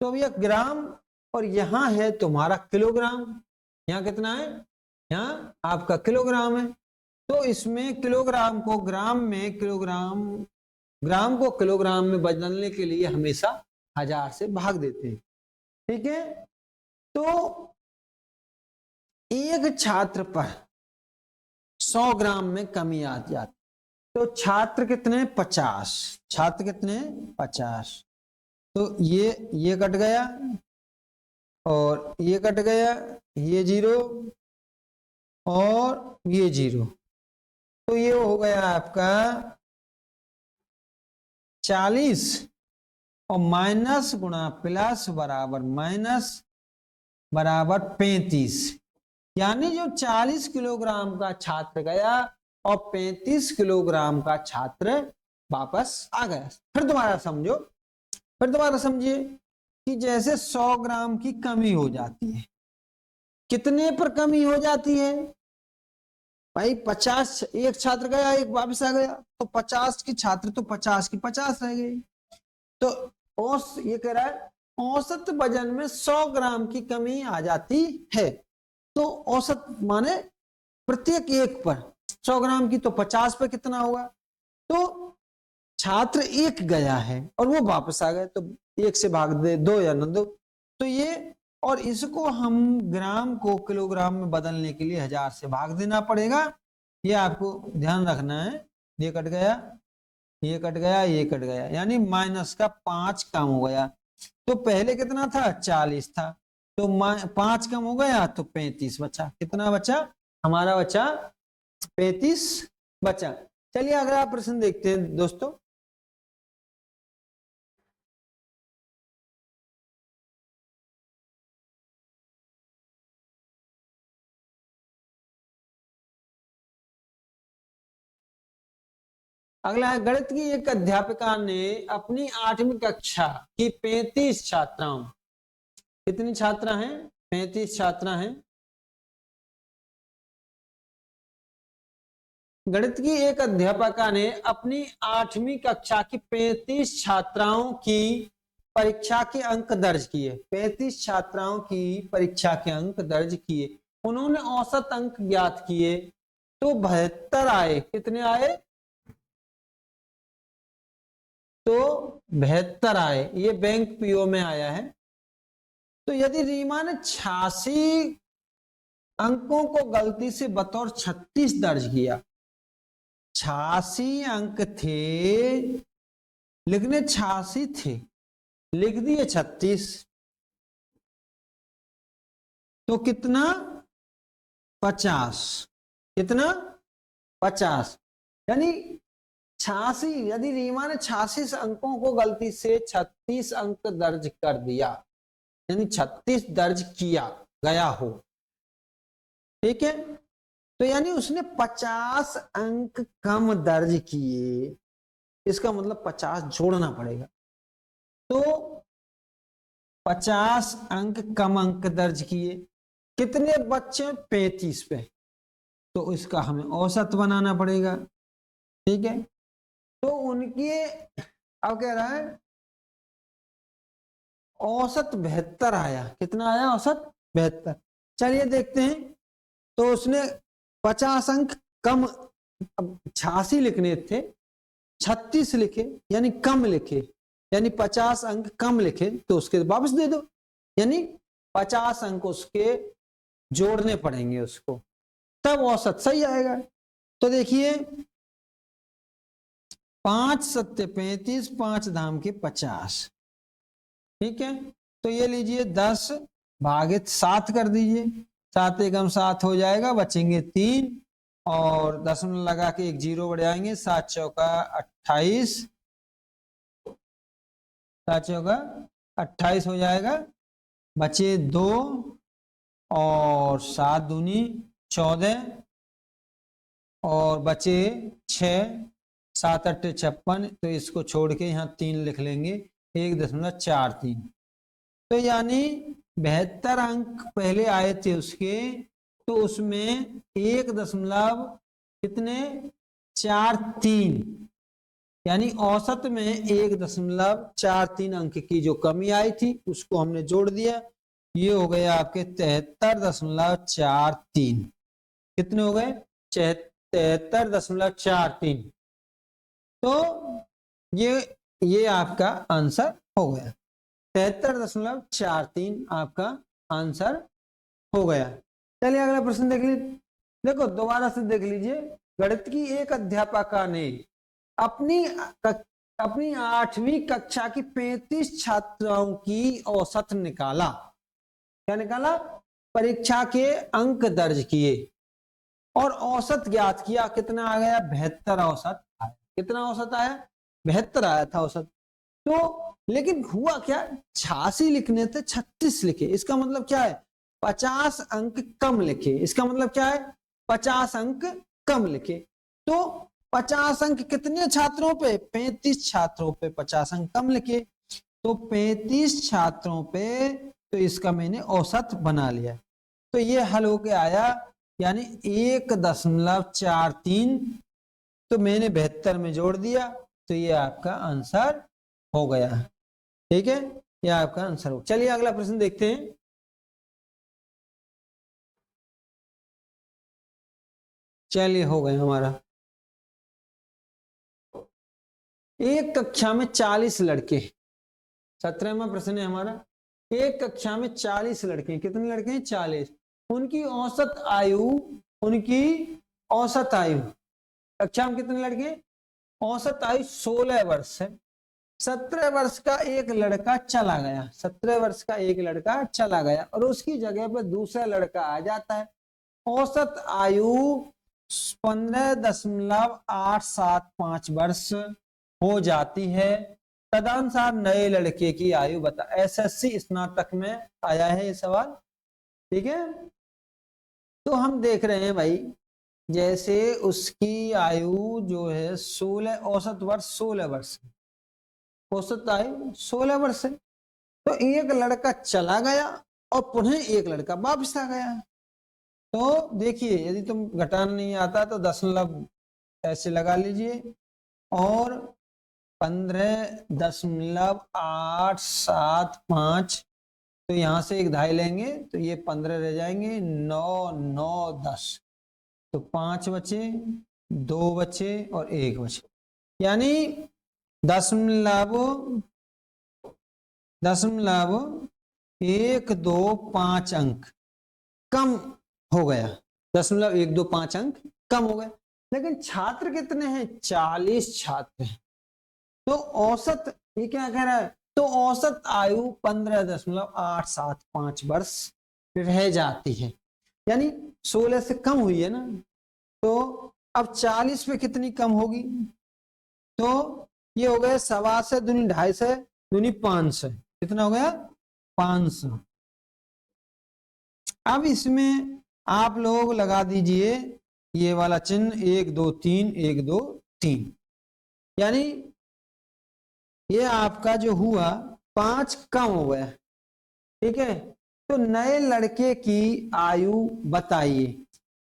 तो अब यह ग्राम और यहां है तुम्हारा किलोग्राम। यहां कितना है? यहाँ आपका किलोग्राम है। तो इसमें किलोग्राम को ग्राम में, ग्राम को किलोग्राम में बदलने के लिए हमेशा 1000 से भाग देते हैं। ठीक है, तो एक छात्र पर 100 ग्राम में कमी आ जाती। तो छात्र कितने? 50। छात्र कितने? 50। तो ये कट गया और ये कट गया, ये 0 और ये 0। तो ये हो गया आपका 40 और माइनस गुणा प्लस बराबर माइनस बराबर 35। यानी जो 40 किलोग्राम का छात्र गया और 35 किलोग्राम का छात्र वापस आ गया। फिर दोबारा समझो, फिर दोबारा समझिए कि जैसे 100 ग्राम की कमी हो जाती है। कितने पर कमी हो जाती है भाई? 50। एक छात्र गया, एक वापस आ गया, तो 50 की छात्र तो 50 की 50 रह गई। तो ये कह रहा है औसत वजन में 100 ग्राम की कमी आ जाती है। तो औसत माने प्रत्येक एक पर 100 ग्राम की, तो 50 पे कितना होगा? तो छात्र एक गया है और वो वापस आ गए, तो एक से भाग दे, 2 या न 2। तो ये, और इसको हम ग्राम को किलोग्राम में बदलने के लिए 1000 से भाग देना पड़ेगा। ये आपको ध्यान रखना है। ये कट गया, ये कट गया, ये कट गया, यानी माइनस का 5 कम हो गया। तो पहले कितना था? 40 था। तो 5 कम हो गया तो 35 बचा। कितना बचा? हमारा बचा 35 बचा। चलिए अगला प्रश्न देखते हैं दोस्तों। अगला है, गणित की एक अध्यापिका ने अपनी 8वीं कक्षा की 35 छात्राओं, कितनी छात्रा हैं? 35 छात्रा हैं। गणित की एक अध्यापिका ने अपनी 8वीं कक्षा की 35 छात्राओं की परीक्षा के अंक दर्ज किए। 35 छात्राओं की परीक्षा के अंक दर्ज किए। उन्होंने औसत अंक ज्ञात किए तो 72 आए। कितने आए? तो 72 आए। ये बैंक पीओ में आया है। तो यदि रीमा ने 86 अंकों को गलती से बतौर 36 दर्ज किया, 86 अंक थे, लिखने 86 थे, लिख दिए 36, तो कितना? 50। कितना? 50, यानी 86, यदि रीमा ने 86 अंकों को गलती से 36 अंक दर्ज कर दिया, यानी 36 दर्ज किया गया हो, ठीक है, तो यानी उसने 50 अंक कम दर्ज किए, इसका मतलब 50 जोड़ना पड़ेगा। तो 50 अंक कम अंक दर्ज किए, कितने बच्चे 35 पे, तो इसका हमें औसत बनाना पड़ेगा, ठीक है। तो उनके अब कह रहा है औसत 72 आया, कितना आया औसत 72। चलिए देखते हैं, तो उसने 50 अंक कम, 86 लिखने थे, 36 लिखे यानी कम लिखे, यानी 50 अंक कम लिखे, तो उसके वापस दे दो, यानी 50 अंक उसके जोड़ने पड़ेंगे उसको, तब औसत सही आएगा। तो देखिए 5 सत्ते 35, 5 धाम के 50, ठीक है। तो ये लीजिए 10 भागित 7 कर दीजिए, 7 एकम 7 हो जाएगा, बचेंगे 3 और दशमलव लगा के एक जीरो बढ़ जाएंगे, 7 चौका 28, 7 चौका 28 हो जाएगा, बचे 2 और 7 दूनी 14 और बचे 6, 7 अट्ठे 56, तो इसको छोड़ के यहाँ 3 लिख लेंगे, 1.43। तो यानी 72 अंक पहले आए थे उसके, तो उसमें 1 कितने 43, यानी औसत में 1.43 अंक की जो कमी आई थी उसको हमने जोड़ दिया, ये हो गए आपके 73.43, कितने हो गए 73.43। तो ये आपका आंसर हो गया, 73.43 आपका आंसर हो गया। चलिए अगला प्रश्न देख लीजिए, देखो दोबारा से देख लीजिए, गणित की एक अध्यापिका ने अपनी 8वीं कक्षा की 35 छात्राओं की औसत निकाला, क्या निकाला, परीक्षा के अंक दर्ज किए और औसत ज्ञात किया, कितना आ गया 72 औसत आया, कितना औसत आया 72 आया था औसत। तो लेकिन हुआ क्या, 86 लिखने थे 36 लिखे, इसका मतलब क्या है 50 अंक कम लिखे, इसका मतलब क्या है 50 अंक कम लिखे। तो 50 अंक कितने छात्रों पे 35 छात्रों पे 50 अंक कम लिखे, तो 35 छात्रों पे, तो इसका मैंने औसत बना लिया, तो ये हल होके आया, यानी 1.43, तो मैंने 72 में जोड़ दिया, तो ये आपका आंसर हो गया, ठीक है, ये आपका आंसर हो। चलिए अगला प्रश्न देखते हैं, चलिए हो गया हमारा, एक कक्षा में 40 लड़के, 17वां प्रश्न है हमारा, एक कक्षा में 40 लड़के, कितने लड़के हैं 40, उनकी औसत आयु, उनकी औसत आयु, कक्षा में कितने लड़के, औसत आयु 16 वर्ष है, 17 वर्ष का एक लड़का चला गया, 17 वर्ष का एक लड़का चला गया और उसकी जगह पर दूसरा लड़का आ जाता है, औसत आयु 15.875 वर्ष हो जाती है, तदनुसार नए लड़के की आयु बता। एसएससी स्नातक में आया है ये सवाल, ठीक है। तो हम देख रहे हैं भाई, जैसे उसकी आयु जो है 16, औसत वर्ष 16 वर्ष, औसत आयु 16 वर्ष है, तो एक लड़का चला गया और पुनः एक लड़का वापस आ गया। तो देखिए यदि तुम घटाना नहीं आता तो दशमलव ऐसे लगा लीजिए और 15.875, तो यहाँ से एक धाई लेंगे तो ये 15 रह जाएंगे, 9 9 10, तो 5 बचे, 2 बचे और 1 बचे, यानी दशमलव 125 अंक कम हो गया, 125 अंक कम हो गए, लेकिन छात्र कितने हैं 40 छात्र हैं, तो औसत ये क्या कह रहा है, तो औसत आयु 15.875 वर्ष रह जाती है, यानी 16 से कम हुई है ना, तो अब 40 पे कितनी कम होगी, तो ये हो गया 1.25 दूनी 250 दूनी 500, कितना हो गया 500। अब इसमें आप लोग लगा दीजिए ये वाला चिन्ह 1 2 3 1 2 3, यानी ये आपका जो हुआ 5 कम हो गया, ठीक है। तो नए लड़के की आयु बताइए।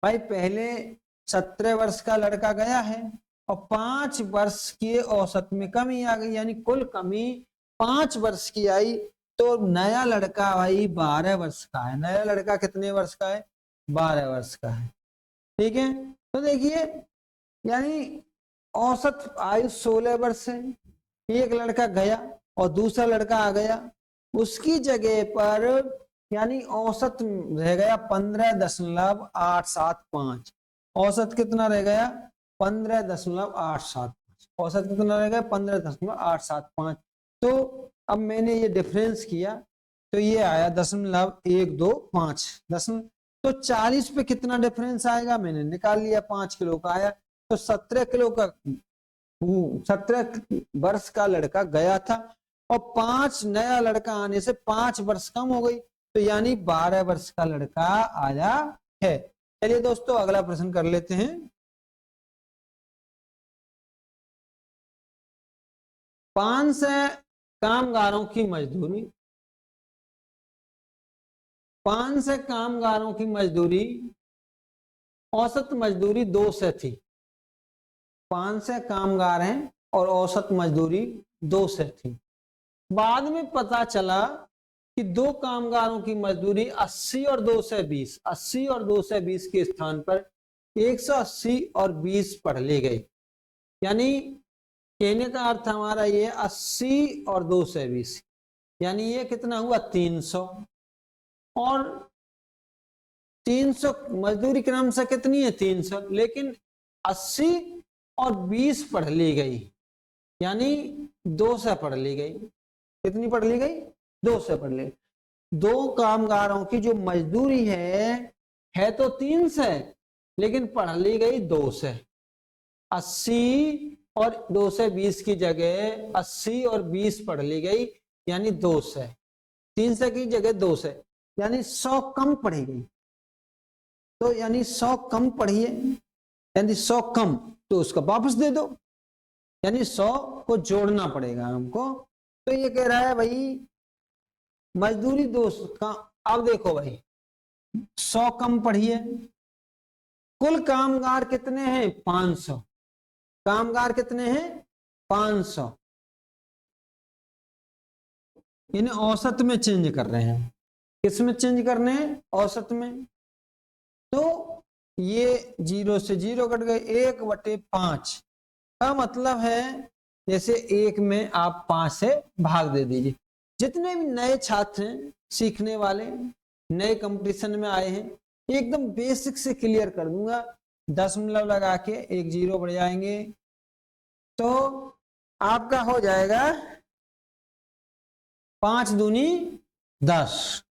भाई पहले 17 वर्ष का लड़का गया है और 5 वर्ष के औसत में कमी आ गई, यानी कुल कमी 5 वर्ष की आई। तो नया लड़का भाई 12 वर्ष का है। नया लड़का कितने वर्ष का है, 12 वर्ष का है, ठीक है। तो देखिए यानी औसत आयु 16 वर्ष है। एक लड़का गया और दूसरा लड़का आ गया, उसकी जगह पर यानी औसत रह गया 15.875। औसत कितना रह गया 15.875। औसत कितना रह गया 15.875। तो अब मैंने ये डिफरेंस किया तो ये आया 0.125। तो 40 पे कितना डिफरेंस आएगा मैंने निकाल लिया, 5 किलो का आया। तो 17 किलो का 17 वर्ष का लड़का गया था और 5 नया लड़का आने से 5 वर्ष कम हो गई, तो यानी 12 वर्ष का लड़का आया है। चलिए दोस्तों अगला प्रश्न कर लेते हैं। 500 कामगारों की मजदूरी, 500 कामगारों की मजदूरी, औसत मजदूरी 200 थी। 500 कामगार हैं और औसत मजदूरी 200 थी। बाद में पता चला कि 2 कामगारों की मजदूरी 80 और 220, 80 और 220 के स्थान पर 180 और 20 पढ़ ली गई। यानी कहने का अर्थ हमारा ये 80 और 220, यानी ये कितना हुआ 300। और 300 मजदूरी क्रम से कितनी है 300, लेकिन 80 और 20 पढ़ ली गई, यानी 200 पढ़ ली गई। कितनी पढ़ ली गई 200 पढ़ ली। 2 कामगारों की जो मजदूरी है तो 300, लेकिन पढ़ ली गई 200। 80 और 220 की जगह 80 और 20 पढ़ ली गई, यानी 200। 300 की जगह 200, यानी 100 कम पढ़ी गई। तो यानी 100 कम पढ़िए, यानी 100 कम तो उसका वापस दे दो, यानी 100 को जोड़ना पड़ेगा हमको। तो ये कह रहा है भाई मजदूरी 200 का। अब देखो भाई 100 कम पढ़िए, कुल कामगार कितने हैं 500। कामगार कितने हैं 500, इन्हें औसत में चेंज कर रहे हैं। किस में चेंज कर रहे हैं औसत में। तो ये 0 से 0 कट गए, 1/5 का मतलब है जैसे 1 में आप 5 से भाग दे दीजिए। जितने भी नए छात्र हैं सीखने वाले, नए कंपटीशन में आए हैं, एकदम बेसिक से क्लियर कर दूंगा। दशमलव लगा के 1 0 बढ़ जाएंगे तो आपका हो जाएगा 5 दूनी 10,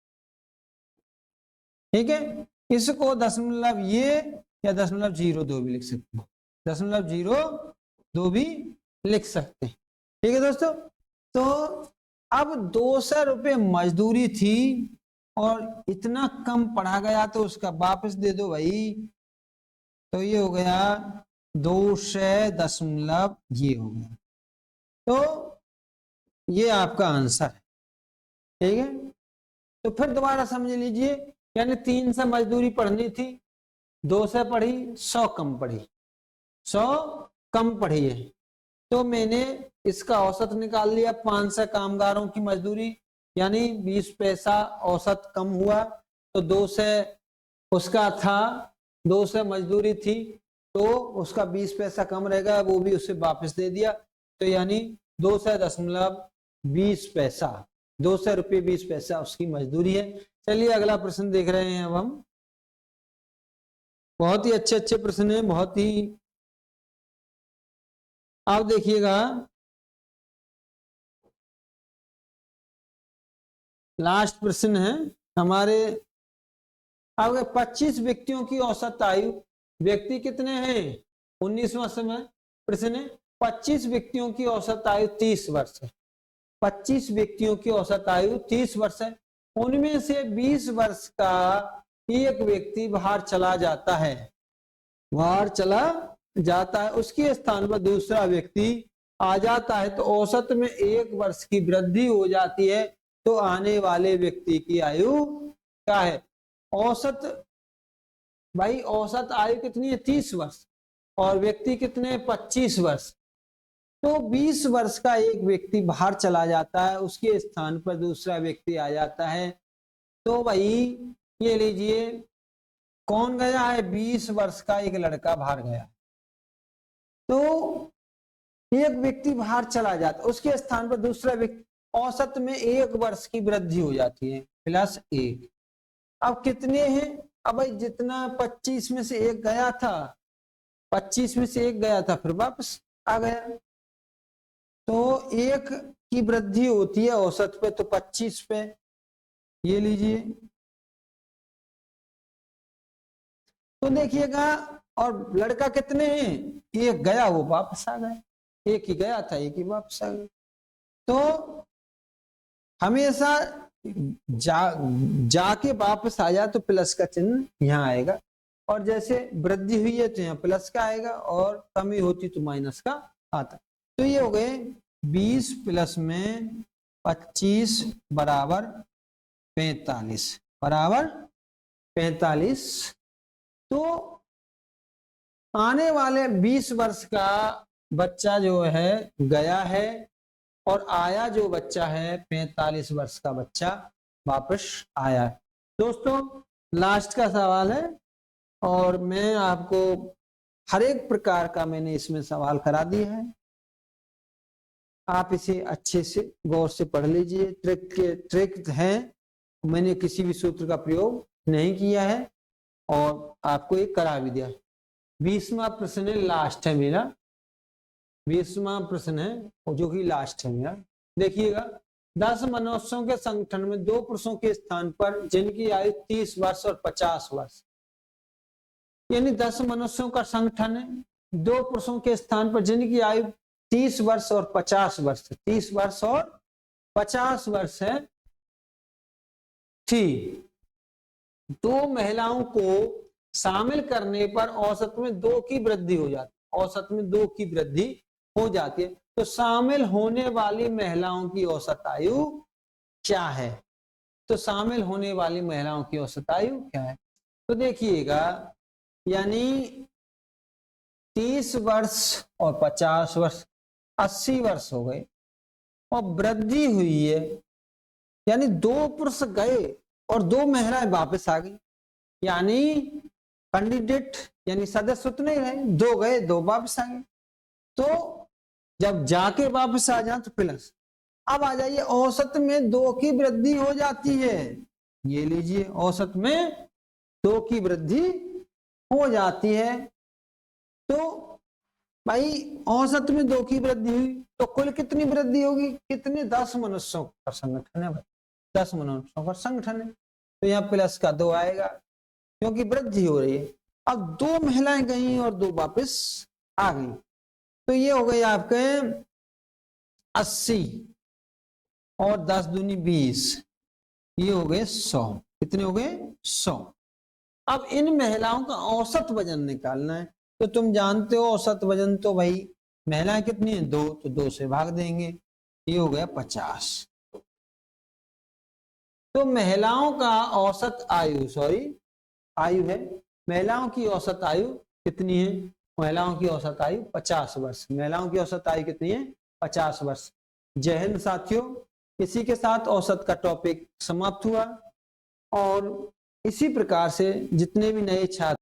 ठीक है। इसको दशमलव ये या 0.02 भी लिख सकते हैं, 0.02 भी लिख सकते हैं, ठीक है दोस्तों। तो अब 200 रुपये मजदूरी थी और इतना कम पढ़ा गया तो उसका वापस दे दो भाई। तो ये हो गया 200 दशमलव ये हो गया। तो ये आपका आंसर है, ठीक है। तो फिर दोबारा समझ लीजिए, यानी 300 मजदूरी पढ़नी थी, 200 पढ़ी, 100 कम पढ़ी, 100 कम पढ़ी है। तो मैंने इसका औसत निकाल लिया, 500 कामगारों की मजदूरी यानी 20 पैसा औसत कम हुआ। तो 200 उसका था, 200 मजदूरी थी तो उसका 20 पैसा कम रहेगा, वो भी उसे वापस दे दिया। तो यानी 200.20 पैसा, 200 रुपये 20 पैसा उसकी मजदूरी है। चलिए अगला प्रश्न देख रहे हैं अब हम। बहुत ही अच्छे अच्छे प्रश्न हैं, बहुत ही। आप देखिएगा लास्ट प्रश्न है हमारे। अब 25 व्यक्तियों की औसत आयु, व्यक्ति कितने हैं 19वां समय प्रश्न है 25 व्यक्तियों की औसत आयु 30 वर्ष है। 25 व्यक्तियों की औसत आयु 30 वर्ष है। उनमें से 20 वर्ष का एक व्यक्ति बाहर चला जाता है, बाहर चला जाता है, उसके स्थान पर दूसरा व्यक्ति आ जाता है, तो औसत में 1 वर्ष की वृद्धि हो जाती है। तो आने वाले व्यक्ति की आयु क्या है? औसत भाई औसत आयु कितनी है? 30 वर्ष और व्यक्ति कितने? 25 वर्ष। तो 20 वर्ष का एक व्यक्ति बाहर चला जाता है, उसके स्थान पर दूसरा व्यक्ति आ जाता है। तो भाई ये लीजिए कौन गया है? 20 वर्ष का एक लड़का बाहर गया, तो एक व्यक्ति बाहर चला जाता, उसके स्थान पर दूसरा व्यक्ति, औसत में 1 वर्ष की वृद्धि हो जाती है +1। अब कितने हैं? अब भाई जितना 25 में से एक गया था, 25 में से एक गया था फिर वापस आ गया, तो 1 की वृद्धि होती है औसत पे, तो 25 पे ये लीजिए। तो देखिएगा, और लड़का कितने हैं? एक गया वो वापस आ गया, एक ही गया था एक ही वापस आ गया। तो हमेशा जाके वापस आ जाए तो प्लस का चिन्ह यहाँ आएगा, और जैसे वृद्धि हुई है तो यहाँ प्लस का आएगा, और कमी होती तो माइनस का आता। तो ये हो गए 20 प्लस में 25 बराबर 45 बराबर 45। तो आने वाले 20 वर्ष का बच्चा जो है गया है, और आया जो बच्चा है 45 वर्ष का बच्चा वापस आया। दोस्तों लास्ट का सवाल है, और मैं आपको हर एक प्रकार का मैंने इसमें सवाल करा दिया है, आप इसे अच्छे से गौर से पढ़ लीजिए। ट्रिक है, मैंने किसी भी सूत्र का प्रयोग नहीं किया है और आपको एक करा भी दिया। 20वां प्रश्न है, लास्ट है मेरा, 20वां प्रश्न है जो कि लास्ट है मेरा। देखिएगा, 10 मनुष्यों के संगठन में 2 पुरुषों के स्थान पर जिनकी आयु 30 वर्ष और 50 वर्ष, यानी 10 मनुष्यों का संगठन है, 2 पुरुषों के स्थान पर जिनकी आयु 30 वर्ष और 50 वर्ष, 30 वर्ष और 50 वर्ष है थी। 2 महिलाओं को शामिल करने पर औसत में 2 की वृद्धि हो जाती है, औसत में 2 की वृद्धि हो जाती है। तो शामिल होने वाली महिलाओं की औसत आयु क्या है? तो शामिल होने वाली महिलाओं की औसत आयु क्या है? तो देखिएगा, यानी 30 वर्ष और 50 वर्ष, 80 वर्ष हो गए, और वृद्धि हुई है, यानी 2 पुरुष गए और 2 महिलाएं वापस आ गई, यानी कैंडिडेट यानी सदस्य उतने रहे, 2 गए 2 वापस आ गए। तो जब जाके वापस आ जाए तो प्लस। अब आ जाइए, औसत में 2 की वृद्धि हो जाती है, ये लीजिए औसत में 2 की वृद्धि हो जाती है। तो भाई औसत में 2 की वृद्धि हुई तो कुल कितनी वृद्धि होगी? कितने? 10 मनुष्यों का संगठन है भाई, 10 मनुष्यों का संगठन है, तो यहाँ प्लस का 2 आएगा क्योंकि वृद्धि हो रही है। अब 2 महिलाएं गई और 2 वापस आ गई, तो ये हो गए आपके 80 और 10 दूनी 20, ये हो गए 100। कितने हो गए? 100। अब इन महिलाओं का औसत वजन निकालना है, तो तुम जानते हो औसत वजन तो भाई महिलाएं कितनी है? 2, तो 2 से भाग देंगे, ये हो गया 50। तो महिलाओं का औसत आयु, आयु है, महिलाओं की औसत आयु कितनी है? महिलाओं की औसत आयु 50 वर्ष। महिलाओं की औसत आयु कितनी है? 50 वर्ष। जय हिंद साथियों, इसी के साथ औसत का टॉपिक समाप्त हुआ, और इसी प्रकार से जितने भी नए छात्र